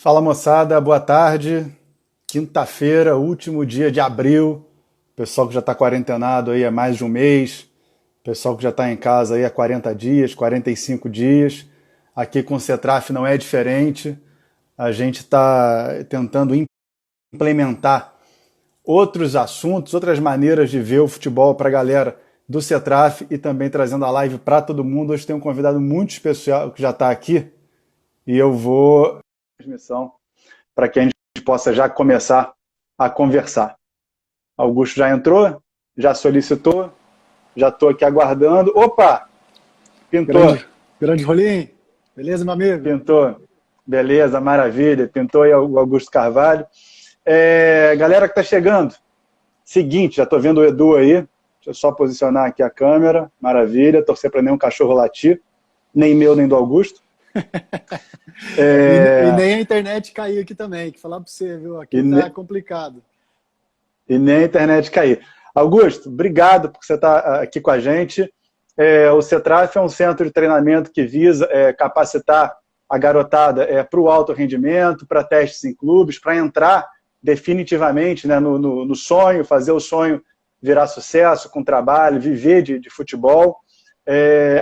Fala moçada, boa tarde. Quinta-feira, último dia de abril. Pessoal que já está quarentenado aí há mais de um mês. Pessoal que já está em casa aí há 40 dias, 45 dias. Aqui com o Cetraf não é diferente. A gente está tentando implementar outros assuntos, outras maneiras de ver o futebol para a galera do Cetraf e também trazendo a live para todo mundo. Hoje tem um convidado muito especial que já está aqui e eu vou transmissão para que a gente possa já começar a conversar. Augusto já entrou, já solicitou, já estou aqui aguardando. Opa! Pintou. Grande Rolim, beleza, meu amigo? Pintou. Beleza, maravilha. Pintou aí o Augusto Carvalho. Galera que está chegando, seguinte, já estou vendo o Edu aí. Deixa eu só posicionar aqui a câmera. Maravilha, torcer para nenhum cachorro latir. Nem meu, nem do Augusto. E nem a internet cair aqui também, que falar para você, viu? Aqui tá complicado. E nem a internet cair. Augusto, obrigado por você estar aqui com a gente. O Cetraf é um centro de treinamento que visa capacitar a garotada para o alto rendimento, para testes em clubes, para entrar definitivamente, né, no sonho, fazer o sonho virar sucesso com trabalho, viver de futebol.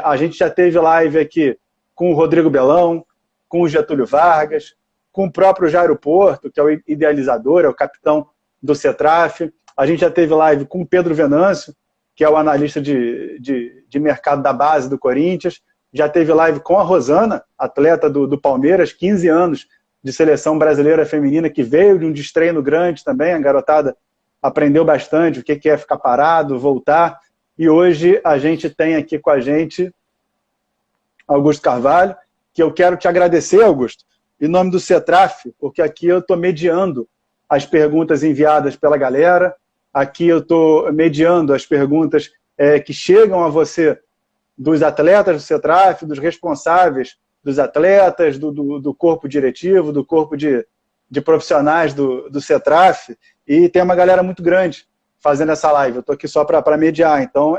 A gente já teve live aqui com o Rodrigo Belão, com o Getúlio Vargas, com o próprio Jairo Porto, que é o idealizador, é o capitão do Cetraf. A gente já teve live com o Pedro Venâncio, que é o analista de mercado da base do Corinthians. Já teve live com a Rosana, atleta do Palmeiras, 15 anos de seleção brasileira feminina, que veio de um destreino grande também. A garotada aprendeu bastante o que é ficar parado, voltar. E hoje a gente tem aqui com a gente Augusto Carvalho, que eu quero te agradecer, Augusto, em nome do Cetraf, porque aqui eu estou mediando as perguntas enviadas pela galera, aqui eu estou mediando as perguntas que chegam a você dos atletas do Cetraf, dos responsáveis dos atletas, do corpo diretivo, do corpo de profissionais do Cetraf, e tem uma galera muito grande fazendo essa live. Eu estou aqui só para mediar, então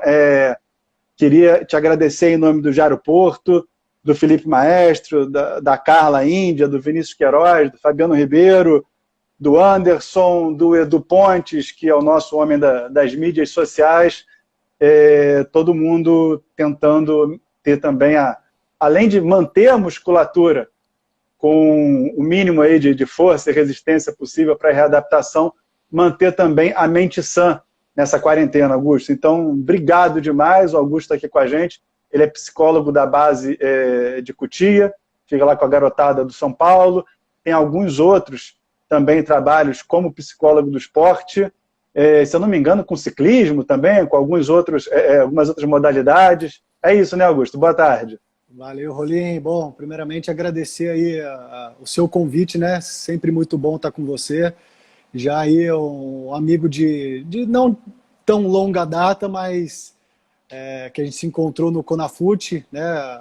queria te agradecer em nome do Jairo Porto, do Felipe Maestro, da Carla Índia, do Vinícius Queiroz, do Fabiano Ribeiro, do Anderson, do Edu Pontes, que é o nosso homem das mídias sociais, todo mundo tentando ter também, além de manter a musculatura com o mínimo aí de força e resistência possível para a readaptação, manter também a mente sã nessa quarentena, Augusto. Então, obrigado demais, o Augusto está aqui com a gente. Ele é psicólogo da base de Cotia, fica lá com a garotada do São Paulo. Tem alguns outros também trabalhos como psicólogo do esporte, se eu não me engano, com ciclismo também, com algumas outras modalidades. É isso, né, Augusto? Boa tarde. Valeu, Rolim. Bom, primeiramente agradecer aí o seu convite, né? Sempre muito bom estar com você. Já aí um amigo de não tão longa data, mas que a gente se encontrou no Conafute, né,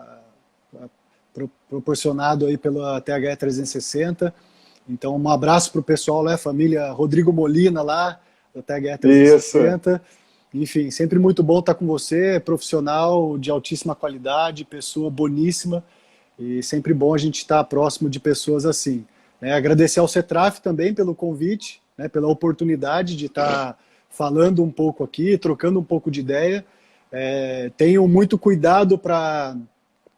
proporcionado aí pela TH 360. Então, um abraço para o pessoal lá, família Rodrigo Molina lá, da TH 360. Isso. Enfim, sempre muito bom estar com você, profissional de altíssima qualidade, pessoa boníssima, e sempre bom a gente estar próximo de pessoas assim. Agradecer ao Cetraf também pelo convite, né, pela oportunidade de estar falando um pouco aqui, trocando um pouco de ideia. Tenho muito cuidado para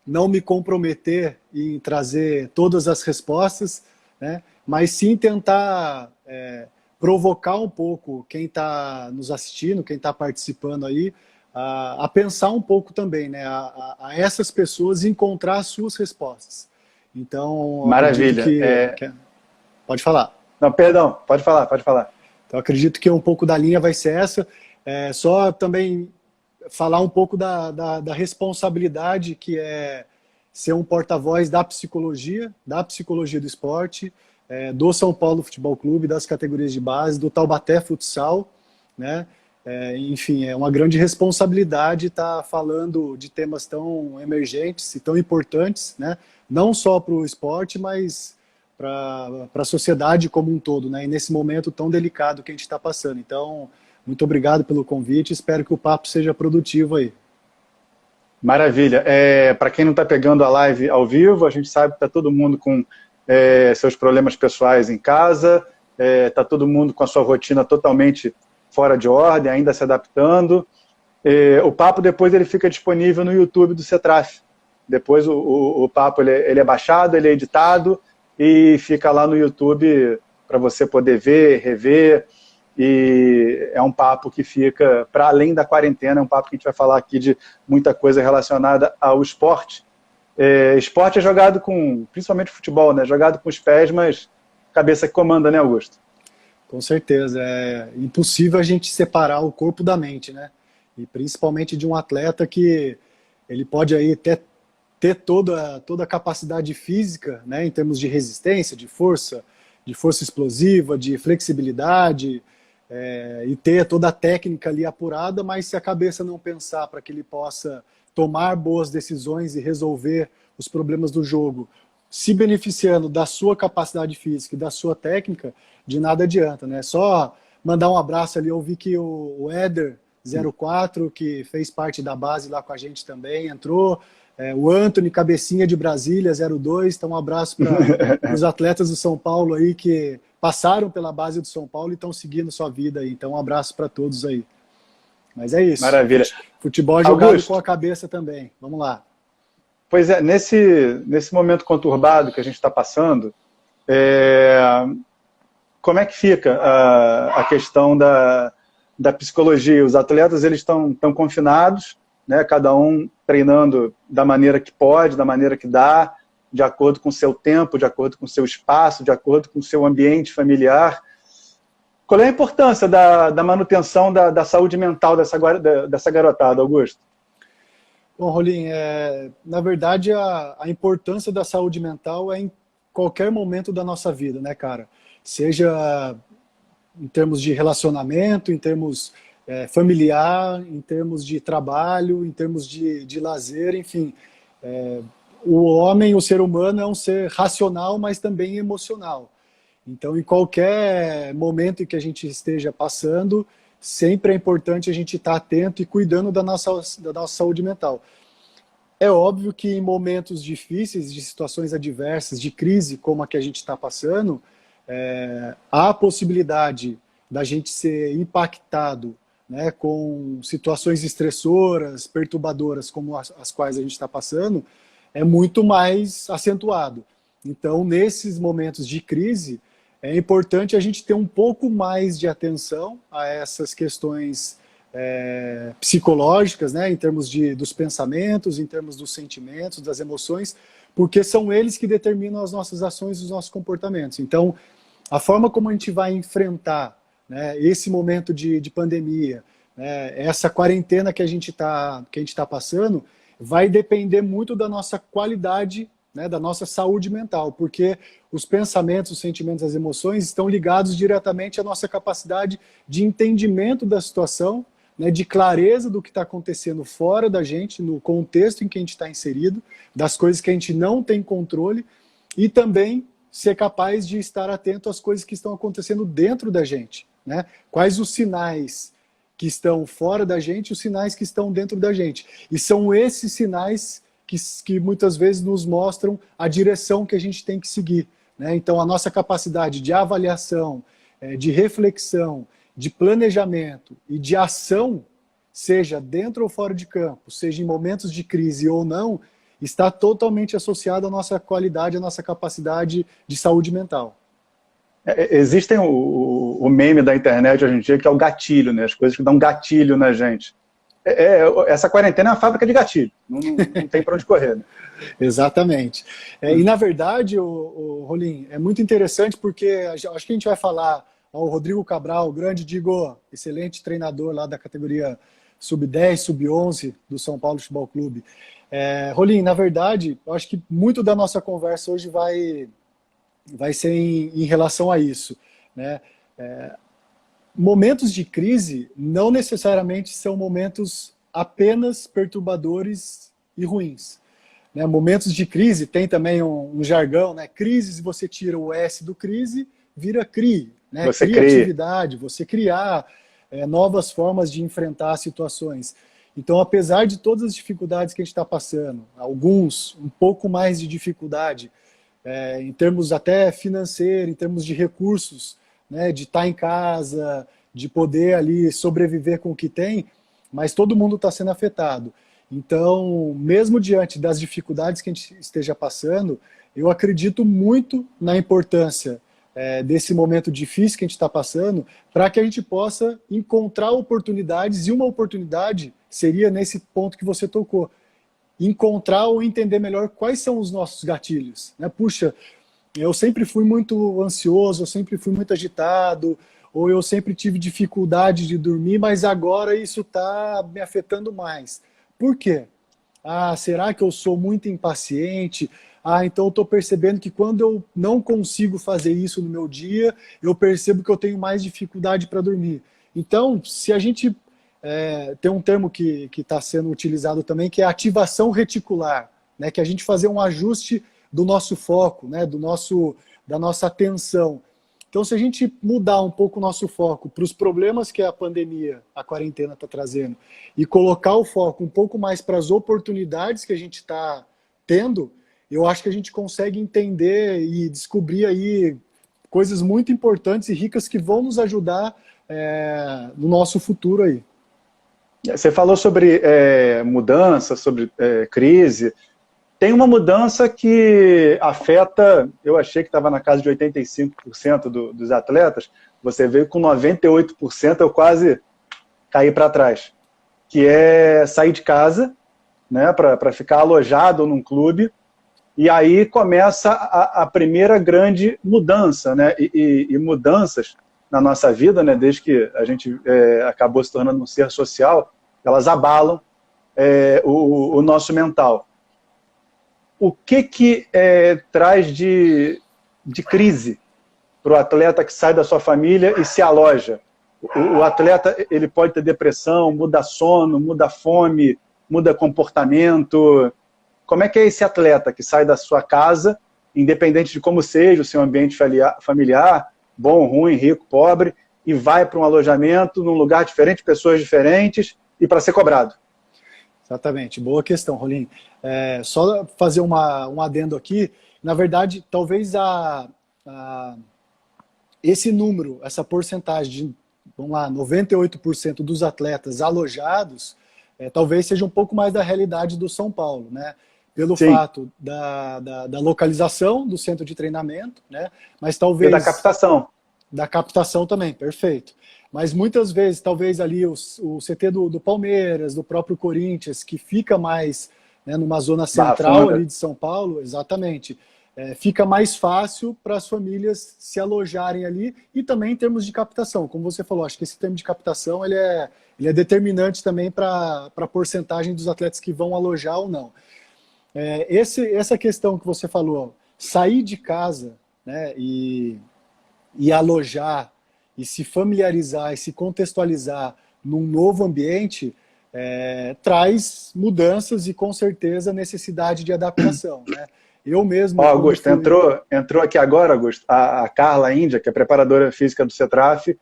não me comprometer em trazer todas as respostas, né? Mas sim tentar provocar um pouco quem está nos assistindo, quem está participando aí, a pensar um pouco também, né? A essas pessoas encontrar as suas respostas. Então, maravilha. Pode falar. Não, perdão, pode falar. Então, acredito que um pouco da linha vai ser essa. Só também falar um pouco da responsabilidade que é ser um porta-voz da psicologia do esporte, do São Paulo Futebol Clube, das categorias de base, do Taubaté Futsal, né? Enfim, é uma grande responsabilidade estar falando de temas tão emergentes e tão importantes, né? Não só para o esporte, mas para a sociedade como um todo, né? E nesse momento tão delicado que a gente está passando. Então, muito obrigado pelo convite, espero que o papo seja produtivo aí. Maravilha. Para quem não está pegando a live ao vivo, a gente sabe que está todo mundo com seus problemas pessoais em casa, está todo mundo com a sua rotina totalmente fora de ordem, ainda se adaptando. O papo depois ele fica disponível no YouTube do Cetraf. Depois o papo ele é baixado, ele é editado e fica lá no YouTube para você poder ver, rever. E é um papo que fica para além da quarentena, é um papo que a gente vai falar aqui de muita coisa relacionada ao esporte. Esporte é jogado com, principalmente futebol, né? Jogado com os pés, mas cabeça que comanda, né, Augusto? Com certeza, é impossível a gente separar o corpo da mente, né? E principalmente de um atleta que ele pode aí até ter toda a capacidade física, né, em termos de resistência, de força explosiva, de flexibilidade, e ter toda a técnica ali apurada, mas se a cabeça não pensar para que ele possa tomar boas decisões e resolver os problemas do jogo, se beneficiando da sua capacidade física e da sua técnica, de nada adianta, né? Só mandar um abraço ali, eu vi que o Éder 04, que fez parte da base lá com a gente também, entrou, o Anthony Cabecinha de Brasília 02, então um abraço para os atletas do São Paulo aí que passaram pela base do São Paulo e estão seguindo sua vida aí, então um abraço para todos aí. Mas é isso. Maravilha. Futebol jogado Augusto, com a cabeça também, vamos lá. Pois é, nesse momento conturbado que a gente está passando, como é que fica a questão da psicologia? Os atletas eles estão confinados, né, cada um treinando da maneira que pode, da maneira que dá, de acordo com o seu tempo, de acordo com o seu espaço, de acordo com o seu ambiente familiar. Qual é a importância da manutenção da saúde mental dessa garotada, Augusto? Bom, Rolim, na verdade a importância da saúde mental é em qualquer momento da nossa vida, né, cara? Seja em termos de relacionamento, em termos familiar, em termos de trabalho, em termos de lazer, enfim. O homem, o ser humano é um ser racional, mas também emocional. Então, em qualquer momento em que a gente esteja passando, sempre é importante a gente estar atento e cuidando da nossa saúde mental. É óbvio que em momentos difíceis, de situações adversas, de crise como a que a gente está passando, há a possibilidade da gente ser impactado, né, com situações estressoras, perturbadoras como as quais a gente está passando, é muito mais acentuado. Então, nesses momentos de crise, é importante a gente ter um pouco mais de atenção a essas questões psicológicas, né, em termos dos pensamentos, em termos dos sentimentos, das emoções, porque são eles que determinam as nossas ações e os nossos comportamentos. Então, a forma como a gente vai enfrentar, né, esse momento de pandemia, né, essa quarentena que a gente tá passando, vai depender muito da nossa qualidade, né, da nossa saúde mental, porque os pensamentos, os sentimentos, as emoções estão ligados diretamente à nossa capacidade de entendimento da situação, né, de clareza do que está acontecendo fora da gente, no contexto em que a gente está inserido, das coisas que a gente não tem controle, e também ser capaz de estar atento às coisas que estão acontecendo dentro da gente, né? Quais os sinais que estão fora da gente, os sinais que estão dentro da gente. E são esses sinais que muitas vezes nos mostram a direção que a gente tem que seguir, né? Então, a nossa capacidade de avaliação, de reflexão, de planejamento e de ação, seja dentro ou fora de campo, seja em momentos de crise ou não, está totalmente associado à nossa qualidade, à nossa capacidade de saúde mental. Existem o meme da internet hoje em dia, que é o gatilho, né? As coisas que dão gatilho na gente. Essa quarentena é uma fábrica de gatilho, não tem para onde correr. Né? Exatamente. E na verdade, Rolim, é muito interessante porque acho que a gente vai falar ao Rodrigo Cabral, grande, digo, excelente treinador lá da categoria sub-10, sub-11 do São Paulo Futebol Clube. Rolim, na verdade, eu acho que muito da nossa conversa hoje vai ser em relação a isso, né? Momentos de crise não necessariamente são momentos apenas perturbadores e ruins, né? Momentos de crise tem também um jargão, né? Crise, se você tira o S do crise, vira CRI, né? Você criatividade, você criar novas formas de enfrentar situações. Então, apesar de todas as dificuldades que a gente está passando, alguns um pouco mais de dificuldade, em termos até financeiro, em termos de recursos, né, de estar em casa, de poder ali sobreviver com o que tem, mas todo mundo está sendo afetado. Então, mesmo diante das dificuldades que a gente esteja passando, eu acredito muito na importância desse momento difícil que a gente está passando, para que a gente possa encontrar oportunidades, e uma oportunidade seria nesse ponto que você tocou, encontrar ou entender melhor quais são os nossos gatilhos. Né? Puxa, eu sempre fui muito ansioso, eu sempre fui muito agitado, ou eu sempre tive dificuldade de dormir, mas agora isso está me afetando mais. Por quê? Ah, será que eu sou muito impaciente? Ah, então eu estou percebendo que quando eu não consigo fazer isso no meu dia, eu percebo que eu tenho mais dificuldade para dormir. Então, se a gente tem um termo que está sendo utilizado também, que é ativação reticular, né? Que é a gente fazer um ajuste do nosso foco, né? Da nossa atenção. Então, se a gente mudar um pouco o nosso foco para os problemas que a pandemia, a quarentena está trazendo, e colocar o foco um pouco mais para as oportunidades que a gente está tendo, eu acho que a gente consegue entender e descobrir aí coisas muito importantes e ricas que vão nos ajudar no nosso futuro aí. Você falou sobre mudança, sobre crise. Tem uma mudança que afeta, eu achei que estava na casa de 85% dos atletas, você veio com 98%, eu quase caí para trás, que é sair de casa, né, para ficar alojado num clube, e aí começa a primeira grande mudança, né, e mudanças na nossa vida, né, desde que a gente acabou se tornando um ser social, elas abalam o nosso mental. O que traz de crise para o atleta que sai da sua família e se aloja? O atleta ele pode ter depressão, muda sono, muda fome, muda comportamento. Como é que é esse atleta que sai da sua casa, independente de como seja o seu ambiente familiar, bom, ruim, rico, pobre, e vai para um alojamento num lugar diferente, pessoas diferentes, e para ser cobrado? Exatamente, boa questão, Rolim. Só fazer um adendo aqui, na verdade, talvez esse número, essa porcentagem de, vamos lá, 98% dos atletas alojados, talvez seja um pouco mais da realidade do São Paulo, né? Pelo Sim. fato da localização do centro de treinamento, né? Mas talvez... E da captação. Da captação também, perfeito. Mas muitas vezes, talvez ali o CT do Palmeiras, do próprio Corinthians, que fica mais, né, numa zona central ali de São Paulo, exatamente, fica mais fácil para as famílias se alojarem ali, e também em termos de captação, como você falou, acho que esse termo de captação ele é determinante também para a porcentagem dos atletas que vão alojar ou não. Essa questão que você falou, sair de casa, né, e alojar, e se familiarizar e se contextualizar num novo ambiente, traz mudanças e, com certeza, necessidade de adaptação. Né? Eu mesmo... Augusto, entrou aqui agora, Augusto, a Carla Índia, que é preparadora física do CETRAF,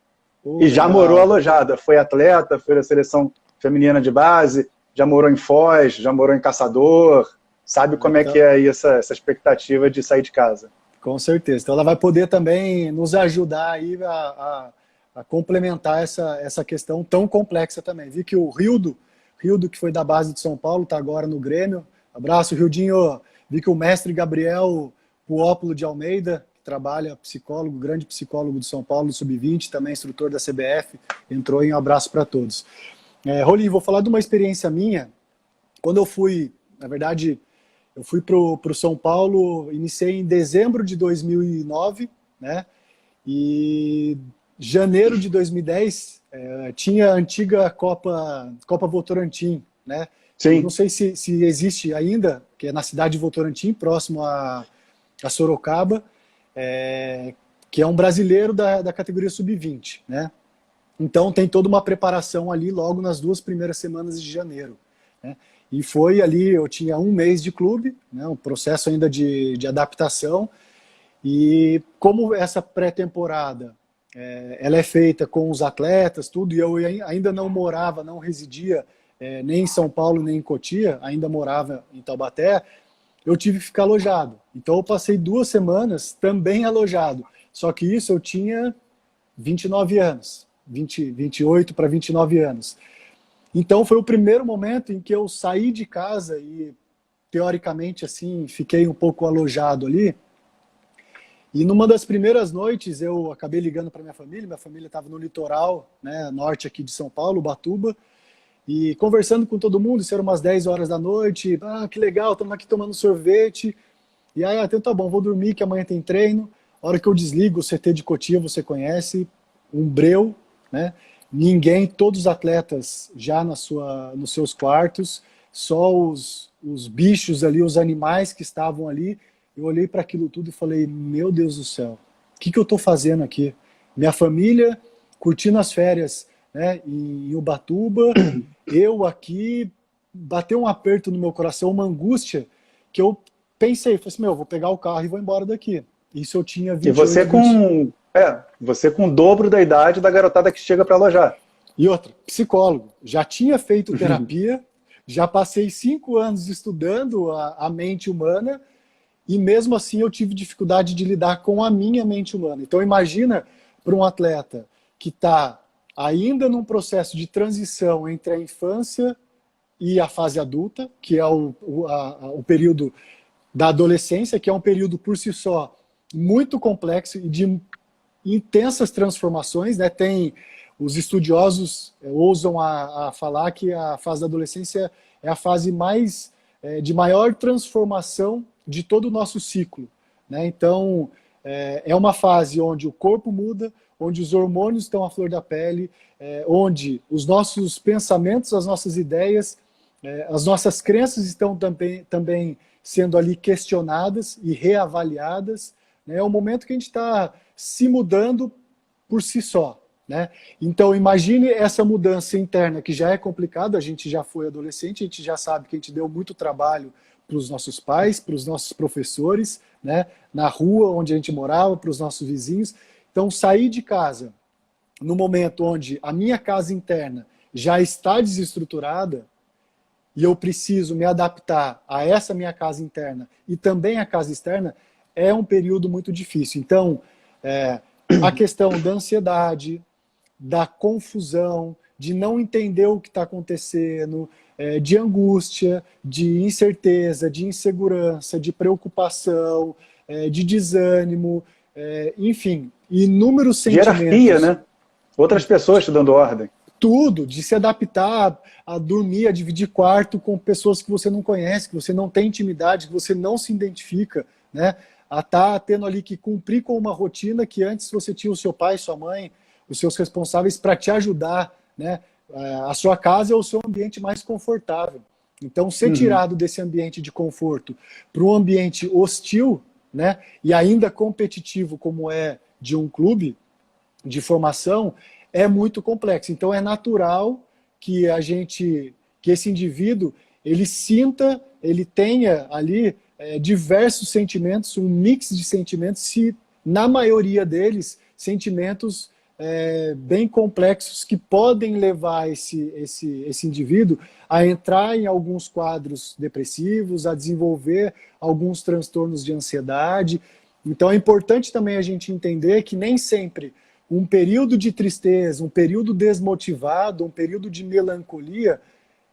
e já morou alojada. Foi atleta, foi da seleção feminina de base, já morou em Foz, já morou em Caçador, sabe como é que é aí essa expectativa de sair de casa. Com certeza. Então ela vai poder também nos ajudar aí a complementar essa questão tão complexa também. Vi que o Rildo, que foi da base de São Paulo, está agora no Grêmio. Abraço, Rildinho. Vi que o mestre Gabriel Puópolo de Almeida, que trabalha psicólogo, grande psicólogo de São Paulo, do Sub-20, também instrutor da CBF, entrou em um abraço para todos. Rolim, vou falar de uma experiência minha. Quando eu fui, na verdade... Eu fui para o São Paulo, iniciei em dezembro de 2009, né? E janeiro de 2010 tinha a antiga Copa Votorantim, né? Sim. Eu não sei se existe ainda, que é na cidade de Votorantim, próximo a Sorocaba, que é um brasileiro da categoria Sub-20, né? Então tem toda uma preparação ali logo nas 2 primeiras semanas de janeiro, né? E foi ali, eu tinha 1 mês de clube, né, um processo ainda de adaptação, e como essa pré-temporada ela é feita com os atletas, tudo, e eu ainda não residia nem em São Paulo, nem em Cotia, ainda morava em Taubaté, eu tive que ficar alojado. Então eu passei 2 semanas também alojado. Só que isso eu tinha 29 anos, 28 para 29 anos. Então foi o primeiro momento em que eu saí de casa e, teoricamente, assim, fiquei um pouco alojado ali. E numa das primeiras noites eu acabei ligando para minha família estava no litoral, né, norte aqui de São Paulo, Ubatuba, e conversando com todo mundo, isso era umas 10 horas da noite, que legal, estamos aqui tomando sorvete, e aí, então tá bom, vou dormir que amanhã tem treino. A hora que eu desligo, o CT de Cotia, você conhece, um breu, né? Ninguém, todos os atletas já nos seus quartos, só os bichos ali, os animais que estavam ali. Eu olhei para aquilo tudo e falei, meu Deus do céu, o que eu estou fazendo aqui? Minha família curtindo as férias, né, em Ubatuba, eu aqui, bateu um aperto no meu coração, uma angústia, que eu pensei, falei assim, vou pegar o carro e vou embora daqui. Isso eu tinha 28 E você com o dobro da idade da garotada que chega para alojar. E outra, psicólogo. Já tinha feito terapia, já passei 5 anos estudando a mente humana, e mesmo assim eu tive dificuldade de lidar com a minha mente humana. Então imagina para um atleta que está ainda num processo de transição entre a infância e a fase adulta, que é o período da adolescência, que é um período por si só muito complexo e de intensas transformações, né? Tem os estudiosos ousam a falar que a fase da adolescência é a fase de maior transformação de todo o nosso ciclo, né? Então é uma fase onde o corpo muda, onde os hormônios estão à flor da pele, onde os nossos pensamentos, as nossas ideias, as nossas crenças estão também sendo ali questionadas e reavaliadas, né? É um momento que a gente está se mudando por si só, né? Então imagine essa mudança interna que já é complicada, a gente já foi adolescente, a gente já sabe que a gente deu muito trabalho para os nossos pais, para os nossos professores, né? Na rua onde a gente morava, para os nossos vizinhos. Então sair de casa no momento onde a minha casa interna já está desestruturada e eu preciso me adaptar a essa minha casa interna e também a casa externa, é um período muito difícil. Então, a questão da ansiedade, da confusão, de não entender o que está acontecendo, de angústia, de incerteza, de insegurança, de preocupação, de desânimo, enfim, inúmeros sentimentos. De hierarquia, né? Outras pessoas te dando ordem. Tudo, de se adaptar a dormir, a dividir quarto com pessoas que você não conhece, que você não tem intimidade, que você não se identifica, né? A estar tendo ali que cumprir com uma rotina que antes você tinha o seu pai, sua mãe, os seus responsáveis para te ajudar, né? A sua casa é o seu ambiente mais confortável. Então, ser tirado desse ambiente de conforto para um ambiente hostil, né? E ainda competitivo como é de um clube de formação, é muito complexo. Então é natural que que esse indivíduo, ele sinta, ele tenha ali diversos sentimentos, um mix de sentimentos, se na maioria deles, sentimentos bem complexos que podem levar esse indivíduo a entrar em alguns quadros depressivos, a desenvolver alguns transtornos de ansiedade. Então é importante também a gente entender que nem sempre um período de tristeza, um período desmotivado, um período de melancolia,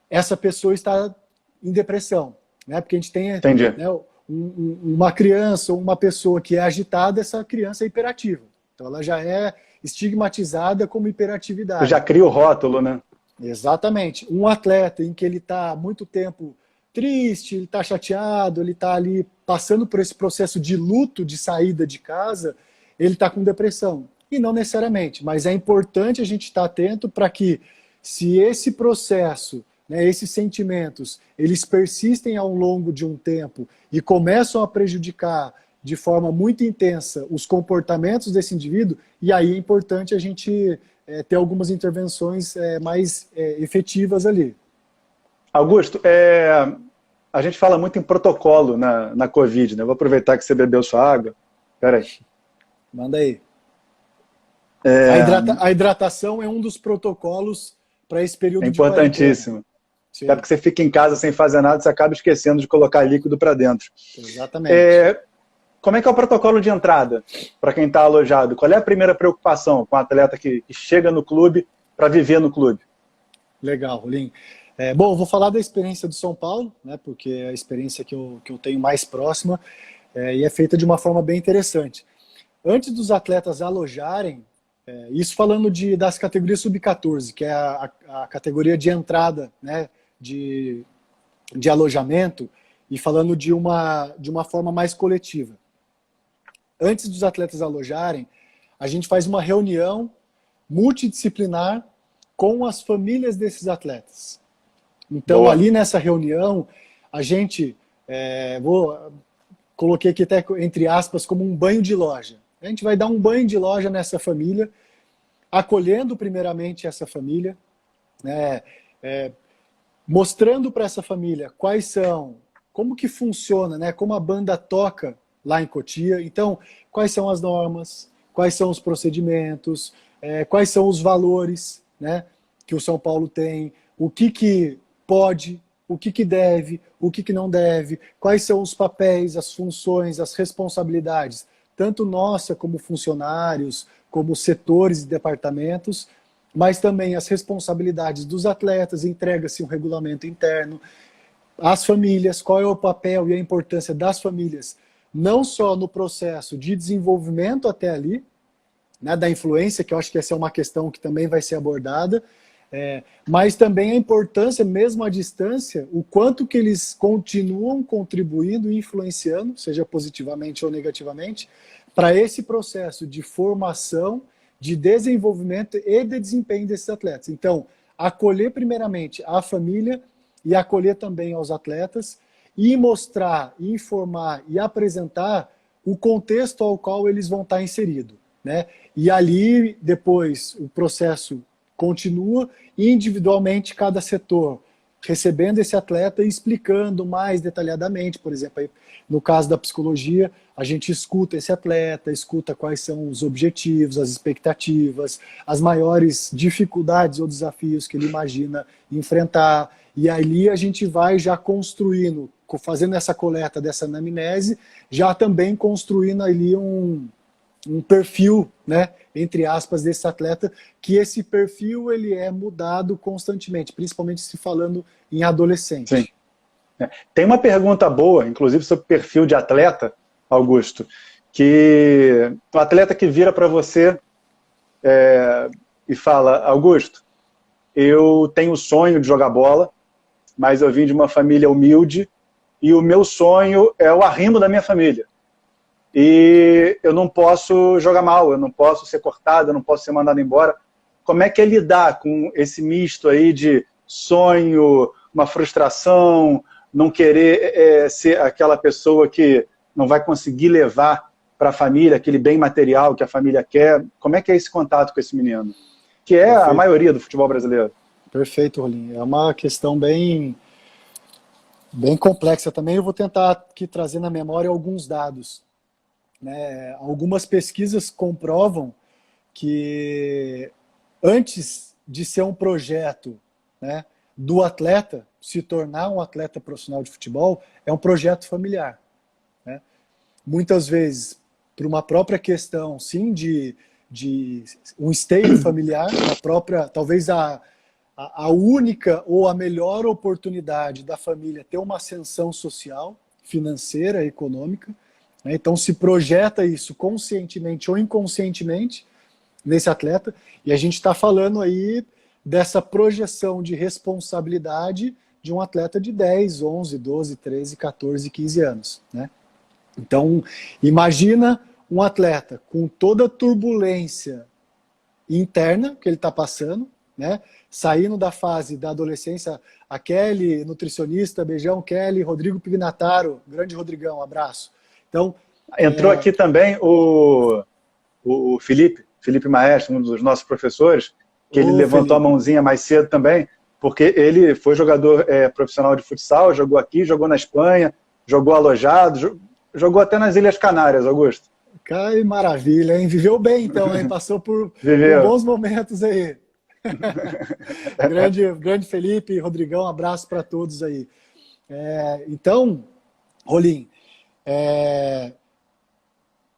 essa pessoa está em depressão, né? Porque a gente tem, né, uma criança ou uma pessoa que é agitada, essa criança é hiperativa. Então ela já é estigmatizada como hiperatividade. Eu já cria o rótulo, né? Exatamente. Um atleta em que ele está há muito tempo triste, ele está chateado, ele está ali passando por esse processo de luto, de saída de casa, ele está com depressão. E não necessariamente, mas é importante a gente estar atento para que, se esse processo, né, esses sentimentos, eles persistem ao longo de um tempo e começam a prejudicar de forma muito intensa os comportamentos desse indivíduo, e aí é importante a gente ter algumas intervenções mais efetivas ali. Augusto, a gente fala muito em protocolo na Covid, né? Vou aproveitar que você bebeu sua água. Espera aí. Manda aí. A hidratação é um dos protocolos para esse período de quarentena. Importantíssimo. Sim. Até porque você fica em casa sem fazer nada, você acaba esquecendo de colocar líquido para dentro. Exatamente. Como é que é o protocolo de entrada para quem está alojado? Qual é a primeira preocupação com o atleta que chega no clube para viver no clube? Legal, Rolim. Bom, eu vou falar da experiência do São Paulo, né, porque é a experiência que eu tenho mais próxima, e é feita de uma forma bem interessante. Antes dos atletas alojarem, isso falando das categorias sub-14, que é a categoria de entrada, né, de alojamento, e falando de uma forma mais coletiva. Antes dos atletas alojarem, a gente faz uma reunião multidisciplinar com as famílias desses atletas. Então, Boa. ali nessa reunião, a gente, coloquei aqui até entre aspas, como um banho de loja. A gente vai dar um banho de loja nessa família, acolhendo primeiramente essa família, né, mostrando para essa família quais são, como que funciona, né, como a banda toca lá em Cotia. Então, quais são as normas, quais são os procedimentos, quais são os valores, né, que o São Paulo tem, o que pode, o que deve, o que não deve, quais são os papéis, as funções, as responsabilidades, tanto nossa como funcionários, como setores e departamentos, mas também as responsabilidades dos atletas, entrega-se um regulamento interno, as famílias, qual é o papel e a importância das famílias, não só no processo de desenvolvimento até ali, né, da influência, que eu acho que essa é uma questão que também vai ser abordada, mas também a importância, mesmo à distância, o quanto que eles continuam contribuindo e influenciando, seja positivamente ou negativamente, para esse processo de formação, de desenvolvimento e de desempenho desses atletas. Então, acolher primeiramente a família e acolher também aos atletas e mostrar, informar e apresentar o contexto ao qual eles vão estar inseridos, né? E ali, depois, o processo continua e individualmente cada setor recebendo esse atleta e explicando mais detalhadamente. Por exemplo, aí, no caso da psicologia, a gente escuta esse atleta, escuta quais são os objetivos, as expectativas, as maiores dificuldades ou desafios que ele imagina enfrentar, e ali a gente vai já construindo, fazendo essa coleta dessa anamnese, já também construindo ali um perfil, né, entre aspas, desse atleta, que esse perfil ele é mudado constantemente, principalmente se falando em adolescente. Sim. Tem uma pergunta boa, inclusive sobre perfil de atleta, Augusto, que o atleta que vira para você e fala: Augusto, eu tenho o sonho de jogar bola, mas eu vim de uma família humilde e o meu sonho é o arrimo da minha família. E eu não posso jogar mal, eu não posso ser cortado, eu não posso ser mandado embora. Como é que é lidar com esse misto aí de sonho, uma frustração, não querer ser aquela pessoa que não vai conseguir levar para a família aquele bem material que a família quer? Como é que é esse contato com esse menino? Que é Perfeito. A maioria do futebol brasileiro. Perfeito, Rolim. É uma questão bem complexa também. Eu vou tentar aqui trazer na memória alguns dados. Algumas pesquisas comprovam que antes de ser um projeto, né, do atleta se tornar um atleta profissional de futebol, é um projeto familiar, né? Muitas vezes, por uma própria questão, sim, de um esteio familiar, talvez a única ou a melhor oportunidade da família ter uma ascensão social, financeira, econômica. Então se projeta isso conscientemente ou inconscientemente nesse atleta, e a gente está falando aí dessa projeção de responsabilidade de um atleta de 10, 11, 12, 13, 14, 15 anos, né? Então imagina um atleta com toda a turbulência interna que ele está passando, né? Saindo da fase da adolescência. A Kelly, nutricionista, beijão Kelly, Rodrigo Pignataro, grande Rodrigão, abraço. Então, entrou aqui também o Felipe Maestro, um dos nossos professores, que ele levantou a mãozinha mais cedo também, porque ele foi jogador profissional de futsal, jogou aqui, jogou na Espanha, jogou alojado, jogou até nas Ilhas Canárias, Augusto. Que maravilha, hein? Viveu bem então, hein? Passou por bons momentos aí. Grande Felipe, Rodrigão, abraço para todos aí. Então, Rolim,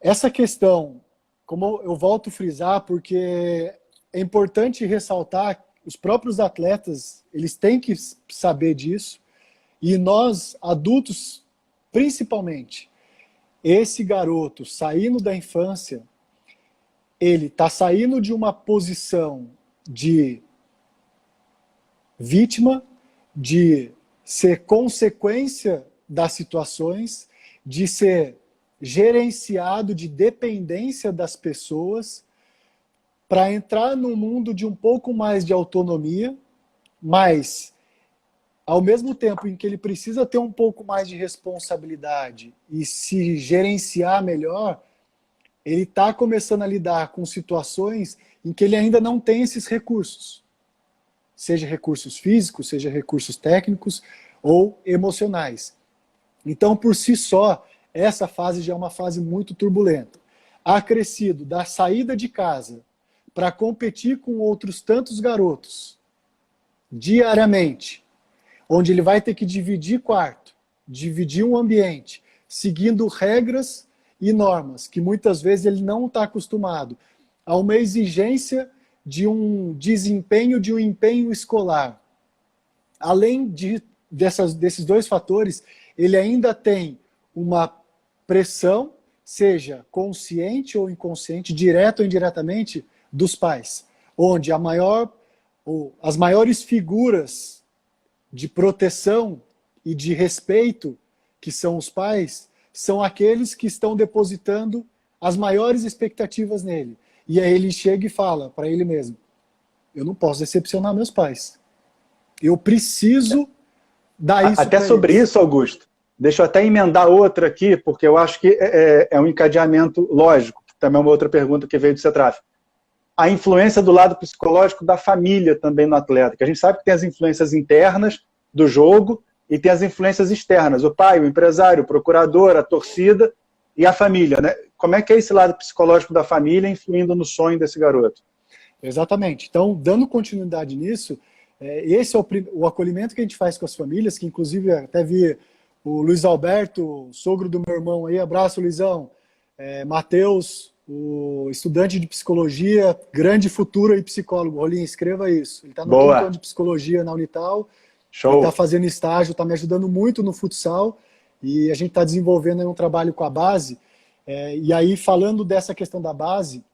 essa questão, como eu volto a frisar, porque é importante ressaltar, os próprios atletas, eles têm que saber disso, e nós, adultos, principalmente, esse garoto saindo da infância, ele está saindo de uma posição de vítima, de ser consequência das situações, de ser gerenciado de dependência das pessoas, para entrar num mundo de um pouco mais de autonomia, mas ao mesmo tempo em que ele precisa ter um pouco mais de responsabilidade e se gerenciar melhor, ele está começando a lidar com situações em que ele ainda não tem esses recursos. Seja recursos físicos, seja recursos técnicos ou emocionais. Então, por si só, essa fase já é uma fase muito turbulenta. Acrescido da saída de casa para competir com outros tantos garotos, diariamente, onde ele vai ter que dividir quarto, dividir um ambiente, seguindo regras e normas, que muitas vezes ele não está acostumado, a uma exigência de um desempenho, de um empenho escolar. Além desses dois fatores, ele ainda tem uma pressão, seja consciente ou inconsciente, direto ou indiretamente, dos pais, onde as maiores figuras de proteção e de respeito, que são os pais, são aqueles que estão depositando as maiores expectativas nele. E aí ele chega e fala para ele mesmo, eu não posso decepcionar meus pais. Eu preciso dar isso. Até sobre isso, Augusto, deixa eu até emendar outra aqui, porque eu acho que é um encadeamento lógico, que também é uma outra pergunta que veio do CETRAF. A influência do lado psicológico da família também no atleta, que a gente sabe que tem as influências internas do jogo e tem as influências externas, o pai, o empresário, o procurador, a torcida e a família, né? Como é que é esse lado psicológico da família influindo no sonho desse garoto? Exatamente. Então, dando continuidade nisso, esse é o acolhimento que a gente faz com as famílias, que inclusive até vi o Luiz Alberto, sogro do meu irmão aí, abraço Luizão, Matheus, o estudante de psicologia, grande futuro aí psicólogo, Rolinho, escreva isso. Ele está no quinto ano de psicologia na Unital, está fazendo estágio, está me ajudando muito no futsal, e a gente está desenvolvendo um trabalho com a base, e aí falando dessa questão da base,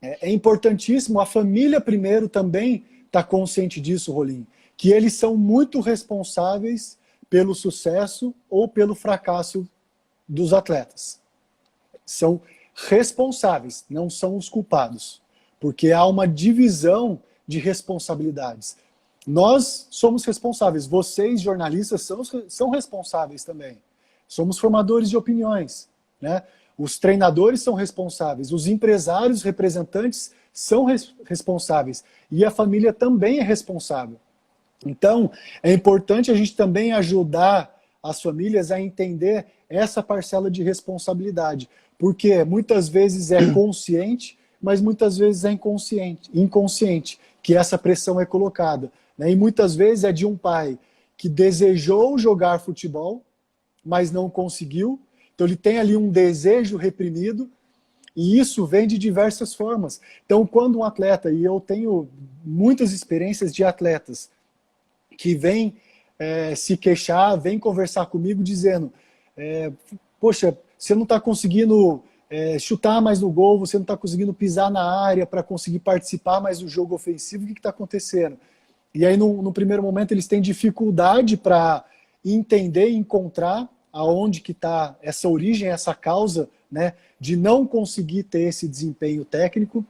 é importantíssimo, a família primeiro também está consciente disso, Rolinho, que eles são muito responsáveis pelo sucesso ou pelo fracasso dos atletas. São responsáveis, não são os culpados, porque há uma divisão de responsabilidades. Nós somos responsáveis, vocês jornalistas são responsáveis também. Somos formadores de opiniões, né? Os treinadores são responsáveis, os empresários, representantes são responsáveis e a família também é responsável. Então, é importante a gente também ajudar as famílias a entender essa parcela de responsabilidade, porque muitas vezes é consciente, mas muitas vezes é inconsciente que essa pressão é colocada, né? E muitas vezes é de um pai que desejou jogar futebol, mas não conseguiu, então ele tem ali um desejo reprimido, e isso vem de diversas formas. Então, quando um atleta, e eu tenho muitas experiências de atletas que vêm se queixar, vêm conversar comigo dizendo, poxa, você não está conseguindo chutar mais no gol, você não está conseguindo pisar na área para conseguir participar mais do jogo ofensivo, o que está acontecendo? E aí, no primeiro momento, eles têm dificuldade para entender e encontrar aonde que está essa origem, essa causa, né, de não conseguir ter esse desempenho técnico.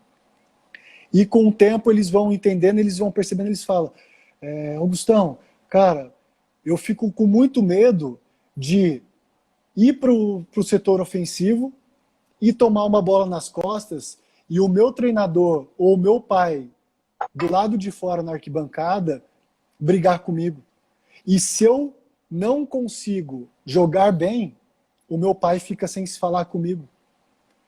E com o tempo eles vão entendendo, eles vão percebendo, eles falam, Augustão, cara, eu fico com muito medo de ir para o setor ofensivo e tomar uma bola nas costas e o meu treinador ou o meu pai do lado de fora na arquibancada brigar comigo. E se eu não consigo jogar bem, o meu pai fica sem se falar comigo.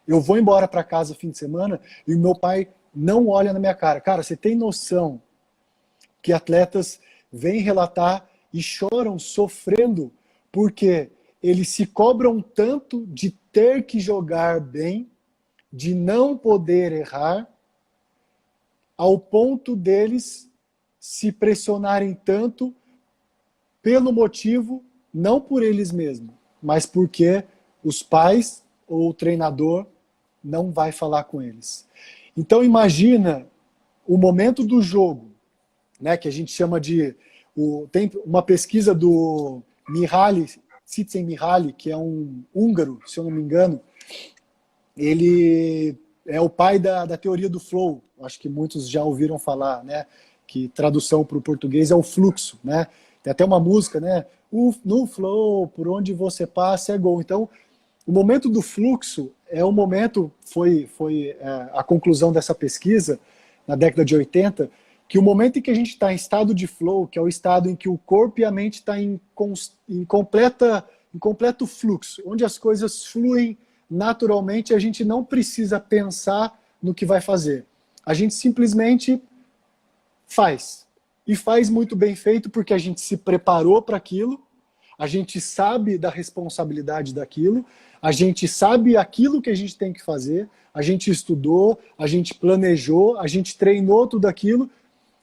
Eu vou embora para casa fim de semana e o meu pai não olha na minha cara. Cara, você tem noção que atletas vêm relatar e choram sofrendo porque eles se cobram tanto de ter que jogar bem, de não poder errar, ao ponto deles se pressionarem tanto pelo motivo, não por eles mesmos, mas porque os pais ou o treinador não vai falar com eles. Então imagina o momento do jogo, né, que a gente chama de... tem uma pesquisa do Mihaly Csikszentmihalyi, que é um húngaro, se eu não me engano. Ele é o pai da teoria do flow, acho que muitos já ouviram falar, né, que tradução para o português é o fluxo, né? Tem até uma música, né? No flow, por onde você passa é gol. Então, o momento do fluxo é um momento, foi a conclusão dessa pesquisa, na década de 80, que o momento em que a gente está em estado de flow, que é o estado em que o corpo e a mente estão em completo fluxo, onde as coisas fluem naturalmente, a gente não precisa pensar no que vai fazer. A gente simplesmente faz. E faz muito bem feito porque a gente se preparou para aquilo, a gente sabe da responsabilidade daquilo, a gente sabe aquilo que a gente tem que fazer, a gente estudou, a gente planejou, a gente treinou tudo aquilo,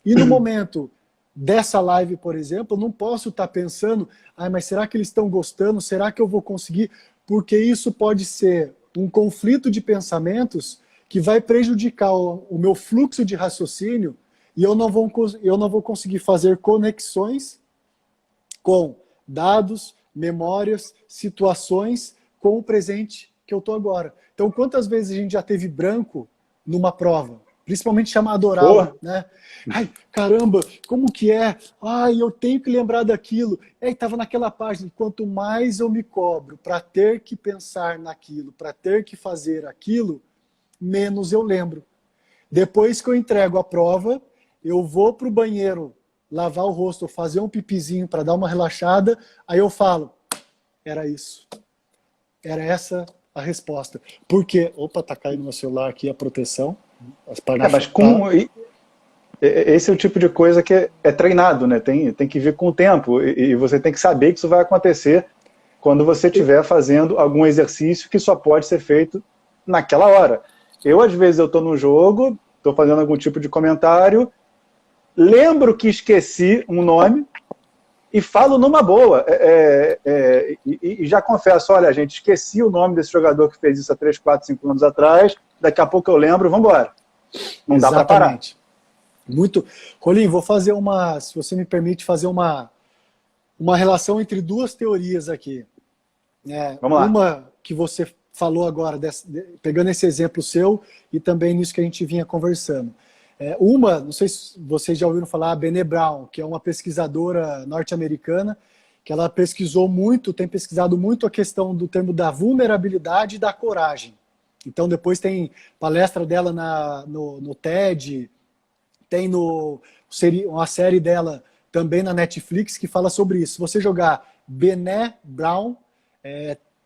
e no momento dessa live, por exemplo, eu não posso estar pensando, mas será que eles estão gostando? Será que eu vou conseguir? Porque isso pode ser um conflito de pensamentos que vai prejudicar o meu fluxo de raciocínio e eu não vou conseguir fazer conexões com dados, memórias, situações com o presente que eu estou agora. Então, quantas vezes a gente já teve branco numa prova? Principalmente chamada oral, né? Ai, caramba, como que é? Ai, eu tenho que lembrar daquilo. Estava naquela página. Quanto mais eu me cobro para ter que pensar naquilo, para ter que fazer aquilo, menos eu lembro. Depois que eu entrego a prova, eu vou para o banheiro lavar o rosto, fazer um pipizinho para dar uma relaxada, aí eu falo, era isso. Era essa a resposta. Porque, opa, tá caindo no celular aqui a proteção. Mas esse é o tipo de coisa que é treinado, né? Tem que vir com o tempo e você tem que saber que isso vai acontecer quando você estiver fazendo algum exercício que só pode ser feito naquela hora. Às vezes, eu estou no jogo, estou fazendo algum tipo de comentário, lembro que esqueci um nome e falo numa boa. E já confesso, olha, gente, esqueci o nome desse jogador que fez isso há 3, 4, 5 anos atrás, daqui a pouco eu lembro, vamos embora. Não dá para parar. Muito. Rolim, vou fazer se você me permite, fazer uma relação entre duas teorias aqui. Vamos lá. Uma que você falou agora, pegando esse exemplo seu e também nisso que a gente vinha conversando. Não sei se vocês já ouviram falar, a Brené Brown, que é uma pesquisadora norte-americana, que ela tem pesquisado muito a questão do termo da vulnerabilidade e da coragem. Então depois tem palestra dela no TED, tem uma série dela também na Netflix que fala sobre isso. Se você jogar Brené Brown,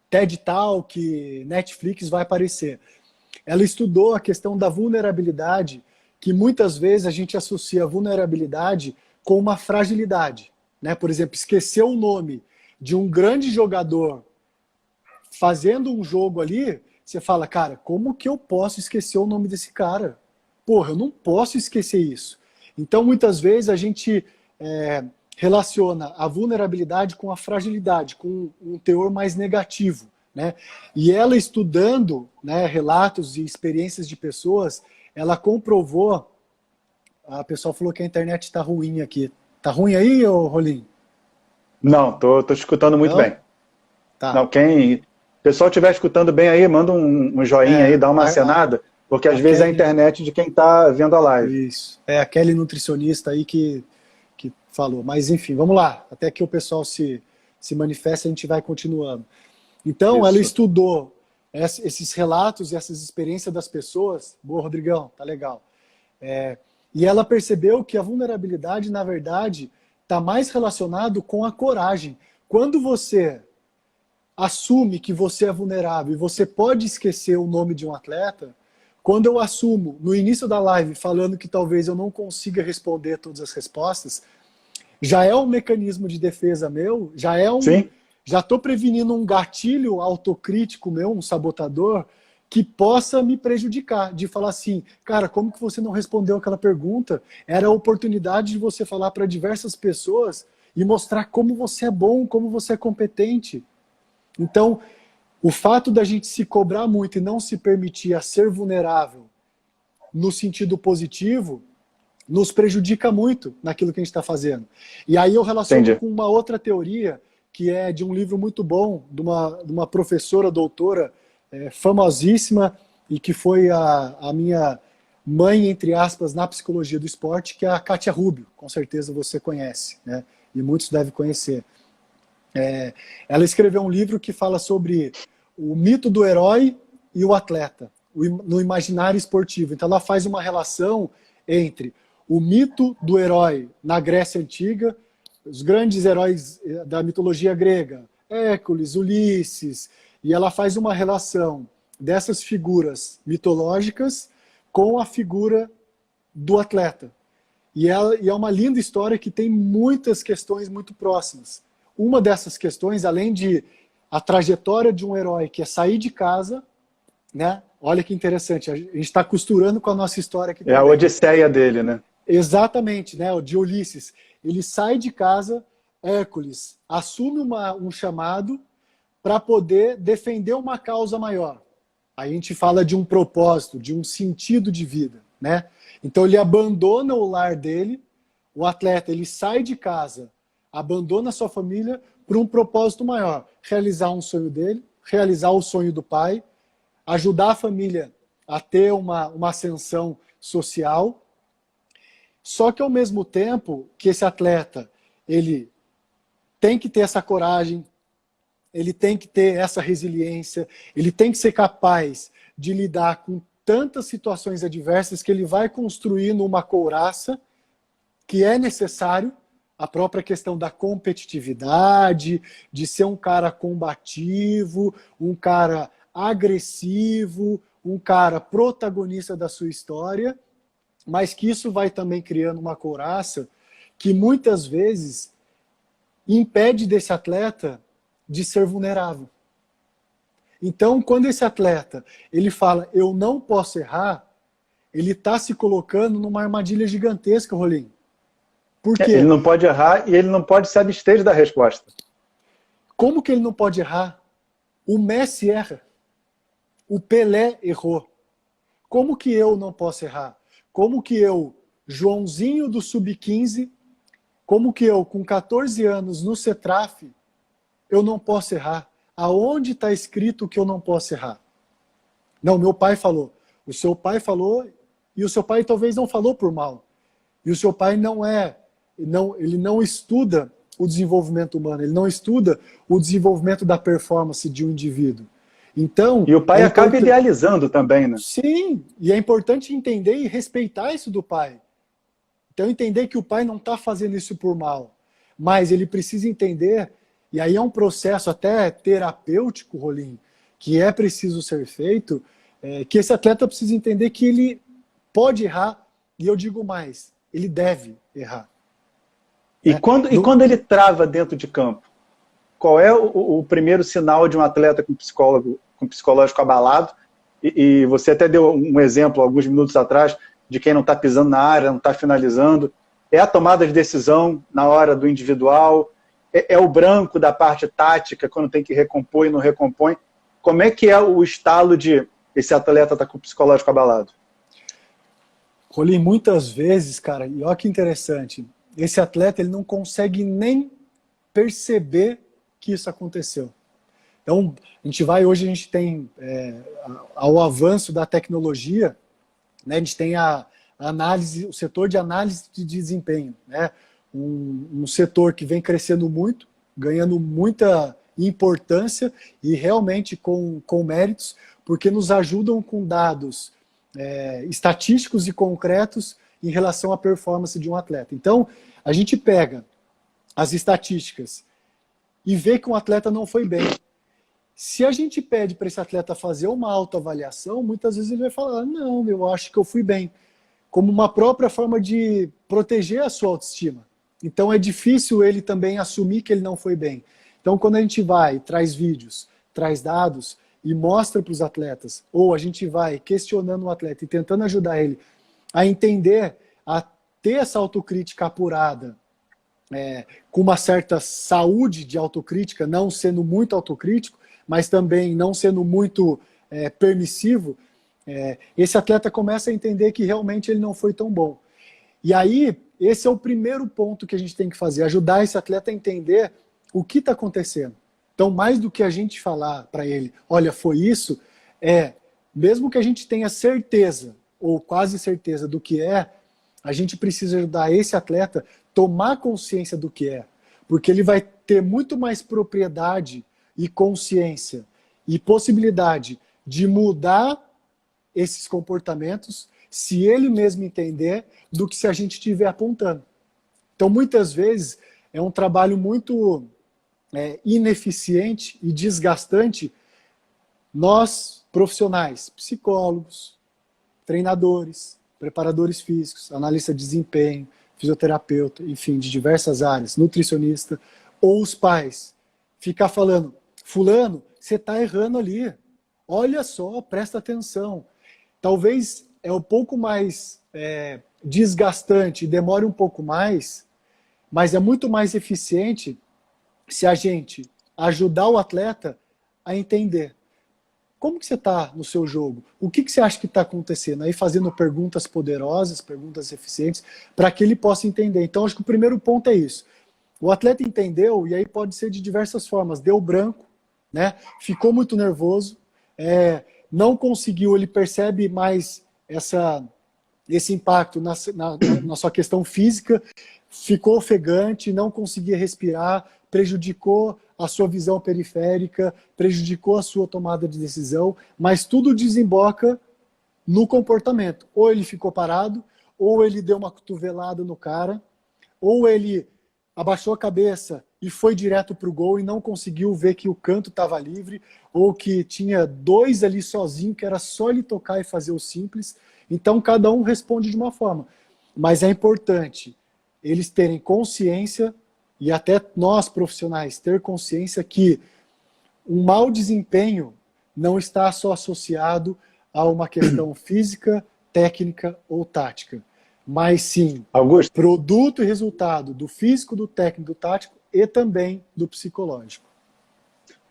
TED Talk, Netflix, vai aparecer. Ela estudou a questão da vulnerabilidade, que muitas vezes a gente associa a vulnerabilidade com uma fragilidade, né? Por exemplo, esquecer o nome de um grande jogador fazendo um jogo ali, você fala, cara, como que eu posso esquecer o nome desse cara? Porra, eu não posso esquecer isso. Então, muitas vezes, a gente relaciona a vulnerabilidade com a fragilidade, com um teor mais negativo, né? E ela estudando, né, relatos e experiências de pessoas, ela comprovou, a pessoa falou que a internet está ruim aqui. Tá ruim aí, Rolim? Não, tô escutando muito bem. Tá. Não, o pessoal estiver escutando bem aí, manda um joinha aí, dá uma acenada, porque às vezes é a internet de quem está vendo a live. Isso. É a Kelly nutricionista aí que falou. Mas enfim, vamos lá. Até que o pessoal se manifeste, a gente vai continuando. Então, ela estudou esses relatos e essas experiências das pessoas. Boa, Rodrigão, tá legal. E ela percebeu que a vulnerabilidade, na verdade, está mais relacionado com a coragem. Quando você assume que você é vulnerável e você pode esquecer o nome de um atleta, quando eu assumo, no início da live, falando que talvez eu não consiga responder todas as respostas, já é um mecanismo de defesa meu, Sim. já estou prevenindo um gatilho autocrítico meu, um sabotador, que possa me prejudicar, de falar assim, cara, como que você não respondeu aquela pergunta? Era a oportunidade de você falar para diversas pessoas e mostrar como você é bom, como você é competente. Então, o fato da gente se cobrar muito e não se permitir a ser vulnerável no sentido positivo, nos prejudica muito naquilo que a gente está fazendo. E aí eu relaciono Entendi. com uma outra teoria, que é de um livro muito bom, de uma professora, doutora, famosíssima, e que foi a minha mãe, entre aspas, na psicologia do esporte, que é a Katia Rubio. Com certeza você conhece, né? E muitos devem conhecer. Ela escreveu um livro que fala sobre o mito do herói e o atleta, no imaginário esportivo. Então ela faz uma relação entre o mito do herói na Grécia Antiga, os grandes heróis da mitologia grega, Hércules, Ulisses, e ela faz uma relação dessas figuras mitológicas com a figura do atleta. E é uma linda história que tem muitas questões muito próximas. Uma dessas questões, além de a trajetória de um herói, que é sair de casa, né? Olha que interessante, a gente está costurando com a nossa história aqui também. É a odisseia dele, né? Exatamente, né? O de Ulisses. Ele sai de casa, Hércules assume um chamado para poder defender uma causa maior. Aí a gente fala de um propósito, de um sentido de vida, né? Então ele abandona o lar dele, o atleta, ele sai de casa, abandona a sua família para um propósito maior, realizar um sonho dele, realizar o sonho do pai, ajudar a família a ter uma ascensão social. Só que ao mesmo tempo que esse atleta, ele tem que ter essa coragem, ele tem que ter essa resiliência, ele tem que ser capaz de lidar com tantas situações adversas que ele vai construindo uma couraça que é necessário, a própria questão da competitividade, de ser um cara combativo, um cara agressivo, um cara protagonista da sua história, mas que isso vai também criando uma couraça que muitas vezes impede desse atleta de ser vulnerável. Então, quando esse atleta ele fala, eu não posso errar, ele está se colocando numa armadilha gigantesca, Rolim. Por quê? Ele não pode errar e ele não pode se abster da resposta. Como que ele não pode errar? O Messi erra. O Pelé errou. Como que eu não posso errar? Como que eu, Joãozinho do Sub-15, como que eu, com 14 anos no CETRAF, eu não posso errar? Aonde está escrito que eu não posso errar? Não, meu pai falou. O seu pai falou e o seu pai talvez não falou por mal. E o seu pai ele não estuda o desenvolvimento humano, ele não estuda o desenvolvimento da performance de um indivíduo. Então, e o pai acaba idealizando também, né? Sim, e é importante entender e respeitar isso do pai. Então, entender que o pai não está fazendo isso por mal, mas ele precisa entender, e aí é um processo até terapêutico, Rolim, que é preciso ser feito, que esse atleta precisa entender que ele pode errar, e eu digo mais, ele deve errar. E quando ele trava dentro de campo? Qual é o primeiro sinal de um atleta com psicológico abalado? E você até deu um exemplo alguns minutos atrás de quem não está pisando na área, não está finalizando. É a tomada de decisão na hora do individual? É o branco da parte tática, quando tem que recompor e não recompõe? Como é que é o estalo de esse atleta está com o psicológico abalado? Rolim, muitas vezes, cara, e olha que interessante, esse atleta ele não consegue nem perceber que isso aconteceu. Então, hoje a gente tem, ao avanço da tecnologia, né, a gente tem a análise, o setor de análise de desempenho, né, um setor que vem crescendo muito, ganhando muita importância e realmente com méritos, porque nos ajudam com dados estatísticos e concretos em relação à performance de um atleta. Então, a gente pega as estatísticas e vê que um atleta não foi bem. Se a gente pede para esse atleta fazer uma autoavaliação, muitas vezes ele vai falar, não, eu acho que eu fui bem. Como uma própria forma de proteger a sua autoestima. Então é difícil ele também assumir que ele não foi bem. Então quando a gente vai, traz vídeos, traz dados e mostra para os atletas, ou a gente vai questionando o atleta e tentando ajudar ele a entender, a ter essa autocrítica apurada, com uma certa saúde de autocrítica, não sendo muito autocrítico, mas também não sendo muito permissivo, esse atleta começa a entender que realmente ele não foi tão bom. E aí, esse é o primeiro ponto que a gente tem que fazer, ajudar esse atleta a entender o que está acontecendo. Então, mais do que a gente falar para ele, olha, foi isso, mesmo que a gente tenha certeza, ou quase certeza do que a gente precisa ajudar esse atleta a tomar consciência do que porque ele vai ter muito mais propriedade e consciência e possibilidade de mudar esses comportamentos, se ele mesmo entender, do que se a gente estiver apontando. Então, muitas vezes, é um trabalho muito ineficiente e desgastante. Nós, profissionais, psicólogos, treinadores, preparadores físicos, analista de desempenho, fisioterapeuta, enfim, de diversas áreas, nutricionista, ou os pais, ficar falando, fulano, você está errando ali, olha só, presta atenção. Talvez é um pouco mais desgastante, demore um pouco mais, mas é muito mais eficiente se a gente ajudar o atleta a entender. Como que você está no seu jogo? O que você acha que está acontecendo? Aí fazendo perguntas poderosas, perguntas eficientes, para que ele possa entender. Então, acho que o primeiro ponto é isso. O atleta entendeu, e aí pode ser de diversas formas. Deu branco, né? Ficou muito nervoso, não conseguiu, ele percebe mais esse impacto na sua questão física, ficou ofegante, não conseguia respirar, prejudicou a sua visão periférica, prejudicou a sua tomada de decisão, mas tudo desemboca no comportamento. Ou ele ficou parado, ou ele deu uma cotovelada no cara, ou ele abaixou a cabeça e foi direto para o gol e não conseguiu ver que o canto estava livre, ou que tinha dois ali sozinho, que era só ele tocar e fazer o simples. Então, cada um responde de uma forma. Mas é importante eles terem consciência, e até nós profissionais ter consciência que um mau desempenho não está só associado a uma questão física, técnica ou tática, mas sim, Augusto, produto e resultado do físico, do técnico, do tático e também do psicológico.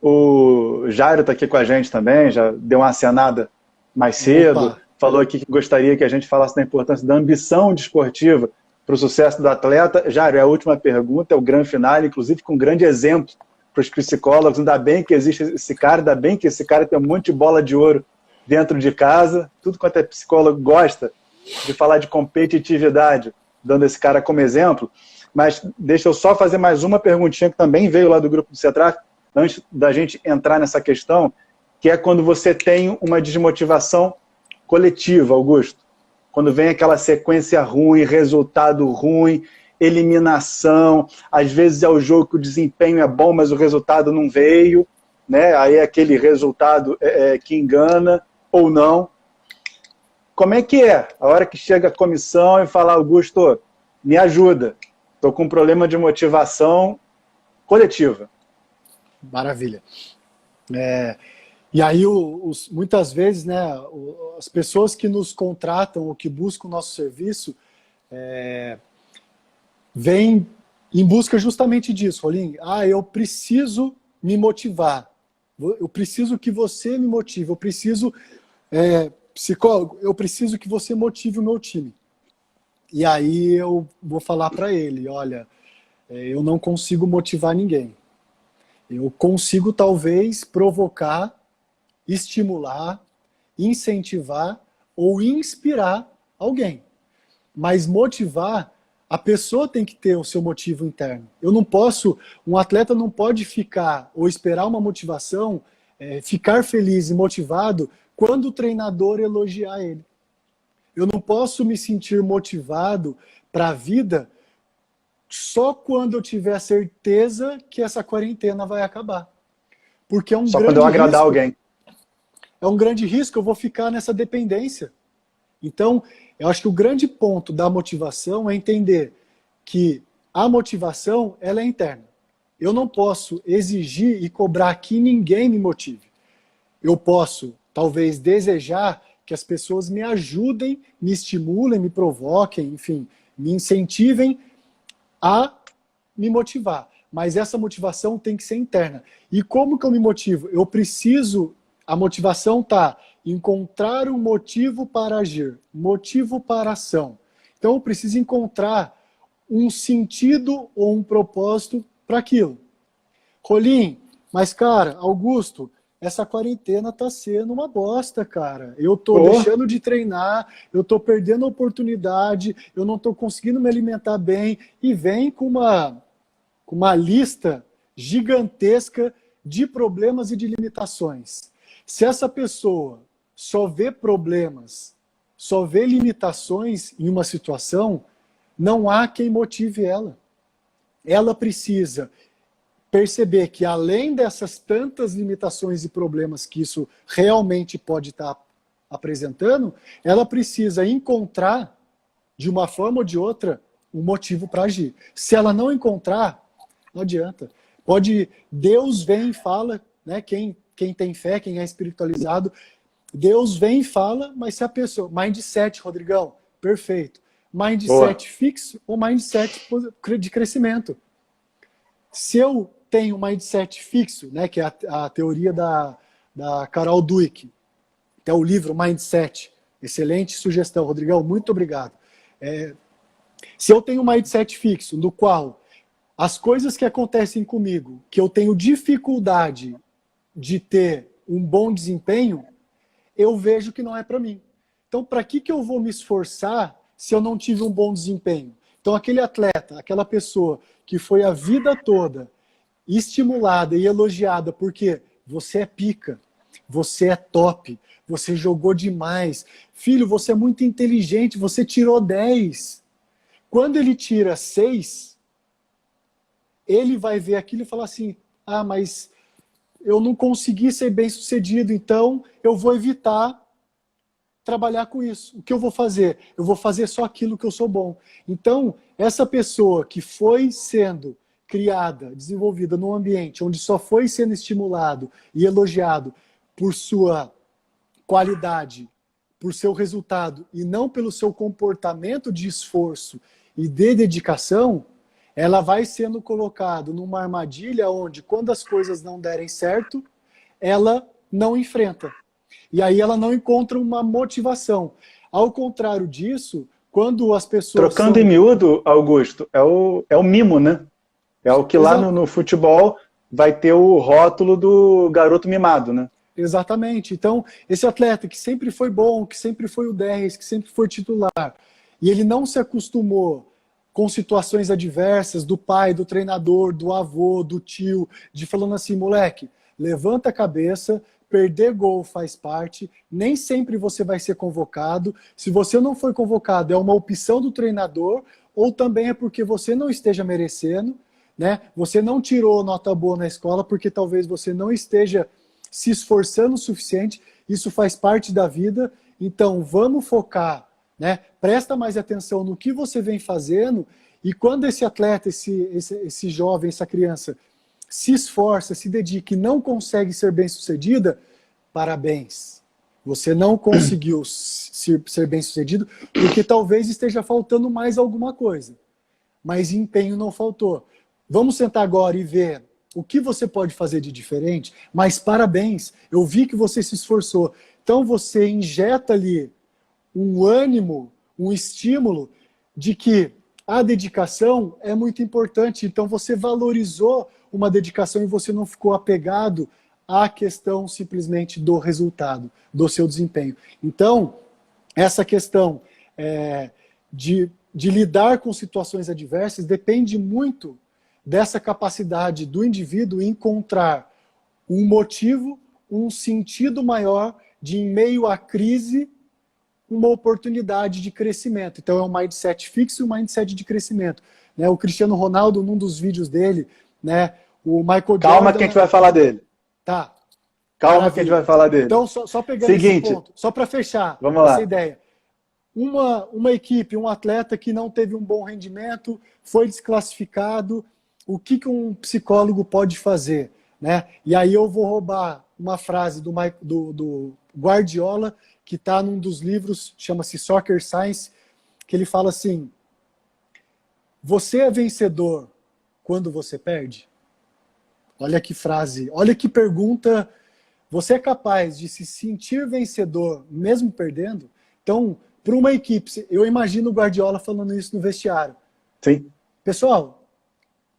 o Jairo está aqui com a gente também, já deu uma acenada mais cedo, falou aqui que gostaria que a gente falasse da importância da ambição desportiva para o sucesso do atleta. Jairo, é a última pergunta, é o grande final, inclusive com um grande exemplo para os psicólogos. Ainda bem que existe esse cara, ainda bem que esse cara tem um monte de bola de ouro dentro de casa. Tudo quanto é psicólogo gosta de falar de competitividade, dando esse cara como exemplo. Mas deixa eu só fazer mais uma perguntinha que também veio lá do grupo do CETRAF, antes da gente entrar nessa questão, que é quando você tem uma desmotivação coletiva, Augusto. Quando vem aquela sequência ruim, resultado ruim, eliminação, às vezes é o jogo que o desempenho é bom, mas o resultado não veio, né? Aí é aquele resultado que engana ou não. Como é que é a hora que chega a comissão e fala, Augusto, me ajuda, estou com um problema de motivação coletiva? Maravilha. E aí, muitas vezes, né, as pessoas que nos contratam ou que buscam o nosso serviço vêm em busca justamente disso, Rolim. Eu preciso me motivar. Eu preciso que você me motive. Eu preciso, psicólogo, eu preciso que você motive o meu time. E aí eu vou falar para ele, olha, eu não consigo motivar ninguém. Eu consigo, talvez, provocar, estimular, incentivar ou inspirar alguém. Mas motivar, a pessoa tem que ter o seu motivo interno. Um atleta não pode ficar ou esperar uma motivação, ficar feliz e motivado quando o treinador elogiar ele. Eu não posso me sentir motivado para a vida só quando eu tiver certeza que essa quarentena vai acabar. Porque é um Só grande quando eu agradar risco. alguém. É um grande risco, eu vou ficar nessa dependência. Então, eu acho que o grande ponto da motivação é entender que a motivação, ela é interna. Eu não posso exigir e cobrar que ninguém me motive. Eu posso, talvez, desejar que as pessoas me ajudem, me estimulem, me provoquem, enfim, me incentivem a me motivar. Mas essa motivação tem que ser interna. E como que eu me motivo? Eu preciso, a motivação está encontrar um motivo para agir, motivo para ação. Então eu preciso encontrar um sentido ou um propósito para aquilo. Rolim, mas cara, Augusto, essa quarentena tá sendo uma bosta, cara. Eu tô deixando de treinar, eu tô perdendo a oportunidade, eu não tô conseguindo me alimentar bem, e vem com uma lista gigantesca de problemas e de limitações. Se essa pessoa só vê problemas, só vê limitações em uma situação, não há quem motive ela. Ela precisa perceber que, além dessas tantas limitações e problemas que isso realmente pode estar apresentando, ela precisa encontrar, de uma forma ou de outra, um motivo para agir. Se ela não encontrar, não adianta. Deus vem e fala, né, quem tem fé, quem é espiritualizado, Deus vem e fala, mas se a pessoa... Mindset, Rodrigão, perfeito. Mindset fixo ou mindset de crescimento. Se eu tenho um mindset fixo, né, que é a teoria da Carol Dweck, que é o livro Mindset, excelente sugestão, Rodrigão, muito obrigado. Se eu tenho um mindset fixo, no qual as coisas que acontecem comigo, que eu tenho dificuldade de ter um bom desempenho, eu vejo que não é para mim. Então, para que eu vou me esforçar se eu não tive um bom desempenho? Então, aquele atleta, aquela pessoa que foi a vida toda estimulada e elogiada, porque você é pica, você é top, você jogou demais, filho, você é muito inteligente, você tirou 10. Quando ele tira 6, ele vai ver aquilo e falar assim, mas eu não consegui ser bem sucedido, então eu vou evitar trabalhar com isso. O que eu vou fazer? Eu vou fazer só aquilo que eu sou bom. Então, essa pessoa que foi sendo criada, desenvolvida num ambiente onde só foi sendo estimulado e elogiado por sua qualidade, por seu resultado, e não pelo seu comportamento de esforço e de dedicação, ela vai sendo colocada numa armadilha onde, quando as coisas não derem certo, ela não enfrenta. E aí ela não encontra uma motivação. Ao contrário disso, quando as pessoas... Trocando em miúdo, Augusto, é o mimo, né? É o que lá no futebol vai ter o rótulo do garoto mimado, né? Exatamente. Então, esse atleta que sempre foi bom, que sempre foi o 10, que sempre foi titular, e ele não se acostumou com situações adversas do pai, do treinador, do avô, do tio, de falando assim, moleque, levanta a cabeça, perder gol faz parte, nem sempre você vai ser convocado. Se você não foi convocado, é uma opção do treinador, ou também é porque você não esteja merecendo, né? Você não tirou nota boa na escola porque talvez você não esteja se esforçando o suficiente, isso faz parte da vida, então vamos focar, né? Presta mais atenção no que você vem fazendo, e quando esse atleta, esse jovem, essa criança se esforça, se dedica e não consegue ser bem-sucedida, parabéns. Você não conseguiu ser bem-sucedido porque talvez esteja faltando mais alguma coisa, mas empenho não faltou. Vamos sentar agora e ver o que você pode fazer de diferente, mas parabéns, eu vi que você se esforçou. Então você injeta ali um ânimo, um estímulo de que a dedicação é muito importante. Então você valorizou uma dedicação e você não ficou apegado à questão simplesmente do resultado, do seu desempenho. Então, essa questão de lidar com situações adversas depende muito dessa capacidade do indivíduo encontrar um motivo, um sentido maior de, em meio à crise, uma oportunidade de crescimento. Então é um mindset fixo e um mindset de crescimento. Né? O Cristiano Ronaldo, num dos vídeos dele, né, o Michael Jordan... Calma que a gente vai falar dele. Tá. Calma Maravilha. que a gente vai falar dele. Então, só pegando esse ponto, só para fechar vamos lá. Essa ideia. Uma equipe, um atleta que não teve um bom rendimento, foi desclassificado, o que um psicólogo pode fazer? Né? E aí eu vou roubar uma frase do Guardiola, que está num dos livros, chama-se Soccer Science, que ele fala assim: você é vencedor quando você perde? Olha que frase, olha que pergunta. Você é capaz de se sentir vencedor mesmo perdendo? Então, para uma equipe, eu imagino o Guardiola falando isso no vestiário. Sim. Pessoal,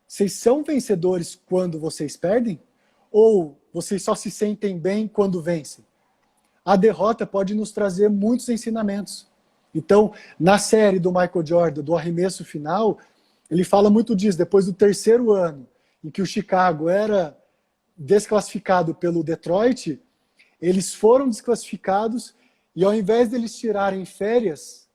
vocês são vencedores quando vocês perdem? Ou vocês só se sentem bem quando vencem? A derrota pode nos trazer muitos ensinamentos. Então, na série do Michael Jordan, do arremesso final, ele fala muito disso. Depois do terceiro ano, em que o Chicago era desclassificado pelo Detroit, eles foram desclassificados e ao invés deles tirarem férias,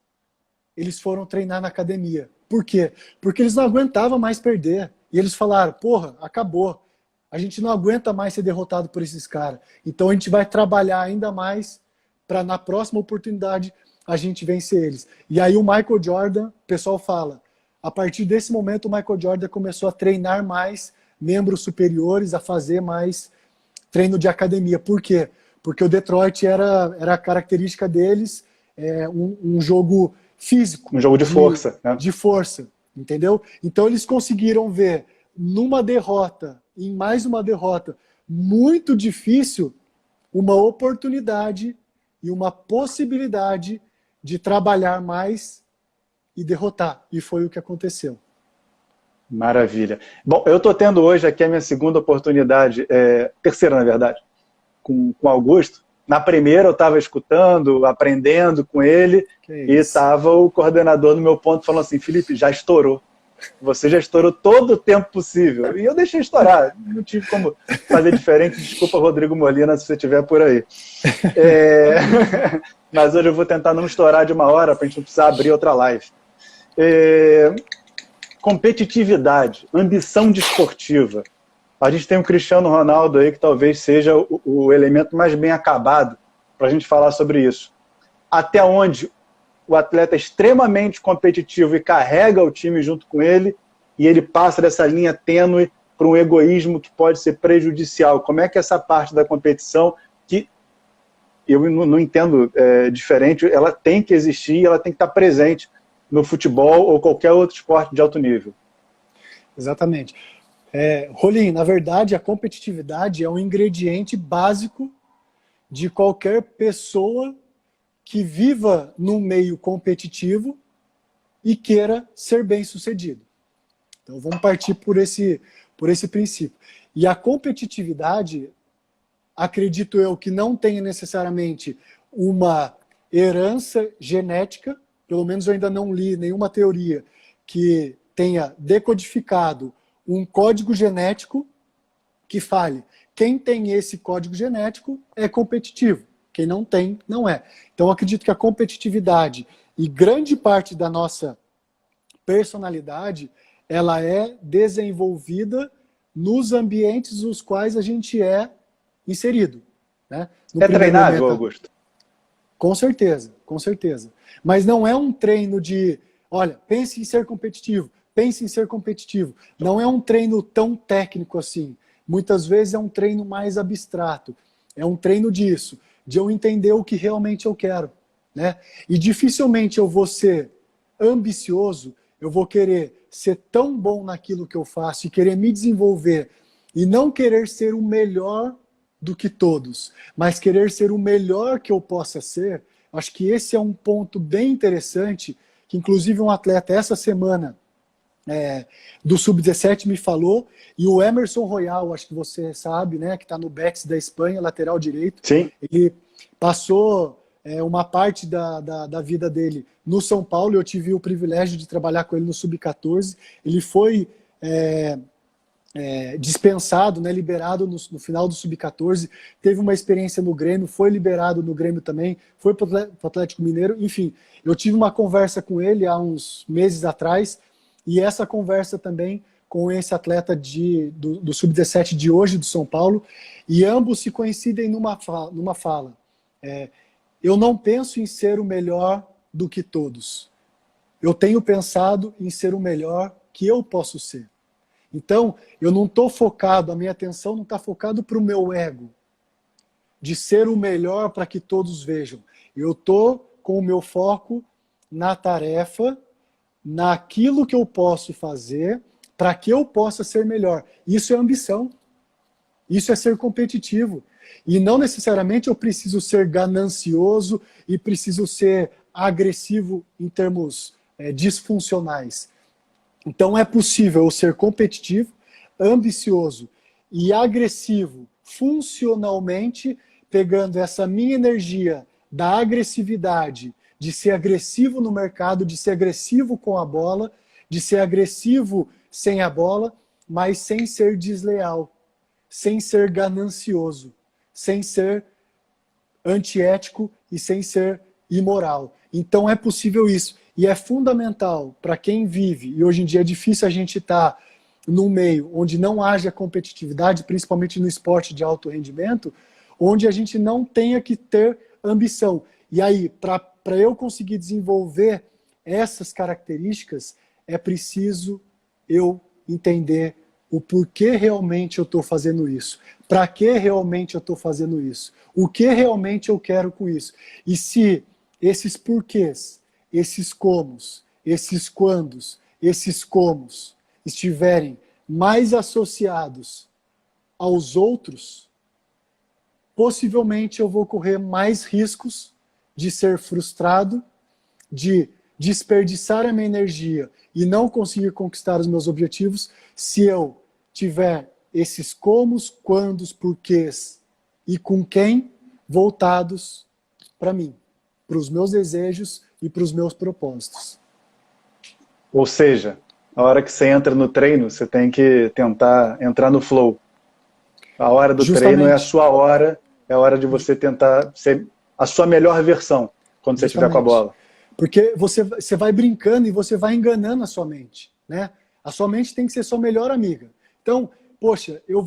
eles foram treinar na academia. Por quê? Porque eles não aguentavam mais perder. E eles falaram, porra, acabou. A gente não aguenta mais ser derrotado por esses caras. Então a gente vai trabalhar ainda mais para na próxima oportunidade a gente vencer eles. E aí o Michael Jordan, o pessoal fala, a partir desse momento o Michael Jordan começou a treinar mais membros superiores, a fazer mais treino de academia. Por quê? Porque o Detroit era a característica deles, um jogo físico. Um jogo de força. Né? De força, entendeu? Então eles conseguiram ver numa derrota, em mais uma derrota muito difícil, uma oportunidade e uma possibilidade de trabalhar mais e derrotar. E foi o que aconteceu. Maravilha. Bom, eu estou tendo hoje aqui a minha segunda oportunidade, terceira na verdade, com Augusto. Na primeira eu estava escutando, aprendendo com ele, e estava o coordenador no meu ponto falando assim, Felipe, já estourou. Você já estourou todo o tempo possível. E eu deixei estourar, não tive como fazer diferente. Desculpa, Rodrigo Molina, se você estiver por aí. Mas hoje eu vou tentar não estourar de uma hora para a gente não precisar abrir outra live. Competitividade, ambição desportiva. A gente tem o Cristiano Ronaldo aí, que talvez seja o elemento mais bem acabado para a gente falar sobre isso. Até onde o atleta é extremamente competitivo e carrega o time junto com ele, e ele passa dessa linha tênue para um egoísmo que pode ser prejudicial. Como é que essa parte da competição, que eu não entendo diferente, ela tem que existir, ela tem que estar presente no futebol ou qualquer outro esporte de alto nível? Exatamente. Rolim, na verdade, a competitividade é um ingrediente básico de qualquer pessoa que viva num meio competitivo e queira ser bem-sucedido. Então vamos partir por esse princípio. E a competitividade, acredito eu, que não tenha necessariamente uma herança genética, pelo menos eu ainda não li nenhuma teoria que tenha decodificado um código genético que fale. Quem tem esse código genético é competitivo. Quem não tem, não é. Então, eu acredito que a competitividade e grande parte da nossa personalidade, ela é desenvolvida nos ambientes nos quais a gente é inserido. Né? É treinável, Augusto? Com certeza, com certeza. Mas não é um treino de, olha, pense em ser competitivo, pense em ser competitivo. Não é um treino tão técnico assim. Muitas vezes é um treino mais abstrato. É um treino disso, de eu entender o que realmente eu quero. Né? E dificilmente eu vou ser ambicioso, eu vou querer ser tão bom naquilo que eu faço e querer me desenvolver e não querer ser o melhor do que todos, mas querer ser o melhor que eu possa ser. Acho que esse é um ponto bem interessante, que inclusive um atleta essa semana do Sub-17 me falou, e o Emerson Royal, acho que você sabe, né, que está no Betis da Espanha, lateral direito. Sim. Ele passou uma parte da vida dele no São Paulo, eu tive o privilégio de trabalhar com ele no Sub-14. Ele foi dispensado, né, liberado no final do Sub-14, teve uma experiência no Grêmio, foi liberado no Grêmio também, foi para o Atlético Mineiro, enfim. Eu tive uma conversa com ele há uns meses atrás, e essa conversa também com esse atleta do Sub-17 de hoje, do São Paulo, e ambos se coincidem numa fala. Eu não penso em ser o melhor do que todos. Eu tenho pensado em ser o melhor que eu posso ser. Então, eu não estou focado, a minha atenção não está focada para o meu ego, de ser o melhor para que todos vejam. Eu estou com o meu foco na tarefa, naquilo que eu posso fazer, para que eu possa ser melhor. Isso é ambição. Isso é ser competitivo. E não necessariamente eu preciso ser ganancioso e preciso ser agressivo em termos disfuncionais. Então é possível eu ser competitivo, ambicioso e agressivo funcionalmente, pegando essa minha energia da agressividade, de ser agressivo no mercado, de ser agressivo com a bola, de ser agressivo sem a bola, mas sem ser desleal, sem ser ganancioso, sem ser antiético e sem ser imoral. Então é possível isso. E é fundamental para quem vive, e hoje em dia é difícil a gente estar num meio onde não haja competitividade, principalmente no esporte de alto rendimento, onde a gente não tenha que ter ambição. E aí, para eu conseguir desenvolver essas características, é preciso eu entender o porquê realmente eu estou fazendo isso, para que realmente eu estou fazendo isso, o que realmente eu quero com isso. E se esses porquês, esses comos, esses quandos, esses comos estiverem mais associados aos outros, possivelmente eu vou correr mais riscos de ser frustrado, de desperdiçar a minha energia e não conseguir conquistar os meus objetivos se eu tiver esses comos, quandos, porquês e com quem voltados para mim, para os meus desejos e para os meus propósitos. Ou seja, a hora que você entra no treino, você tem que tentar entrar no flow. A hora do treino é a sua hora, é a hora de você tentar ser a sua melhor versão quando você estiver com a bola. Porque você vai brincando e você vai enganando a sua mente, né? A sua mente tem que ser sua melhor amiga. Então, poxa, o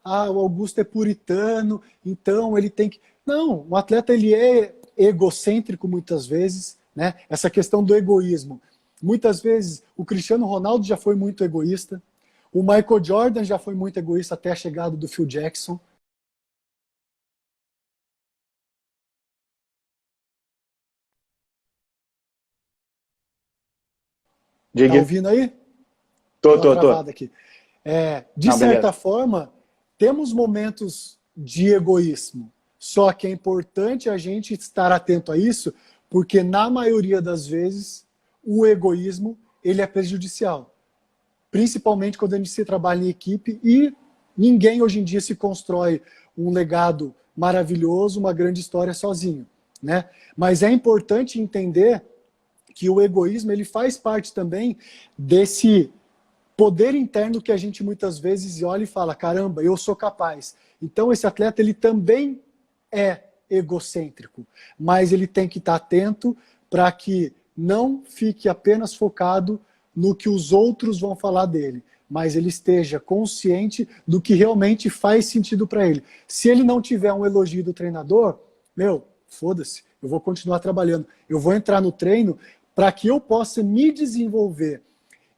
Augusto é puritano, então ele tem que... Não, o atleta ele é egocêntrico muitas vezes, né? Essa questão do egoísmo. Muitas vezes o Cristiano Ronaldo já foi muito egoísta, o Michael Jordan já foi muito egoísta até a chegada do Phil Jackson. Diga. Tá ouvindo aí? Tô. Aqui. De certa forma, temos momentos de egoísmo. Só que é importante a gente estar atento a isso, porque na maioria das vezes o egoísmo ele é prejudicial. Principalmente quando a gente se trabalha em equipe e ninguém hoje em dia se constrói um legado maravilhoso, uma grande história sozinho, né? Mas é importante entender que o egoísmo ele faz parte também desse poder interno que a gente muitas vezes olha e fala, caramba, eu sou capaz. Então esse atleta ele também é egocêntrico, mas ele tem que estar atento para que não fique apenas focado no que os outros vão falar dele, mas ele esteja consciente do que realmente faz sentido para ele. Se ele não tiver um elogio do treinador, foda-se, eu vou continuar trabalhando, eu vou entrar no treino para que eu possa me desenvolver.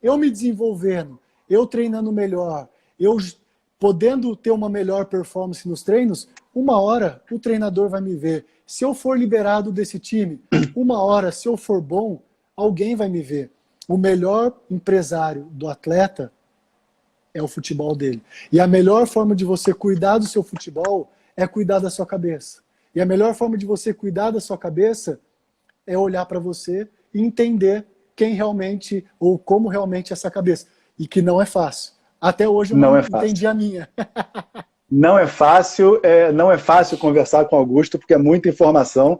Eu me desenvolvendo, eu treinando melhor, eu podendo ter uma melhor performance nos treinos, uma hora o treinador vai me ver. Se eu for liberado desse time, uma hora, se eu for bom, alguém vai me ver. O melhor empresário do atleta é o futebol dele. E a melhor forma de você cuidar do seu futebol é cuidar da sua cabeça. E a melhor forma de você cuidar da sua cabeça é olhar para você e entender quem realmente, ou como realmente é essa cabeça. E que não é fácil. Até hoje eu não entendi a minha. Não é fácil conversar com o Augusto, porque é muita informação.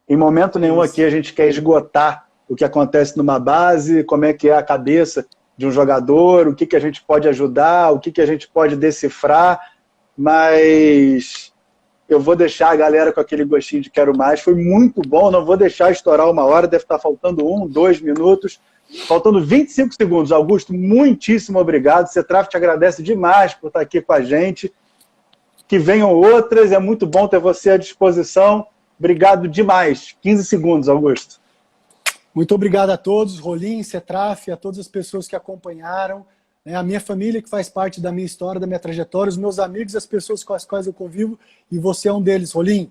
Em momento nenhum aqui a gente quer esgotar o que acontece numa base, como é que é a cabeça de um jogador, o que a gente pode ajudar, o que a gente pode decifrar, mas eu vou deixar a galera com aquele gostinho de quero mais. Foi muito bom, não vou deixar estourar 1 hora, deve estar faltando 2 minutos. Faltando 25 segundos. Augusto, muitíssimo obrigado. Cetraf te agradece demais por estar aqui com a gente. Que venham outras, é muito bom ter você à disposição. Obrigado demais. 15 segundos, Augusto. Muito obrigado a todos, Rolim, Cetraf, a todas as pessoas que acompanharam, né, a minha família que faz parte da minha história, da minha trajetória, os meus amigos, as pessoas com as quais eu convivo, e você é um deles, Rolim.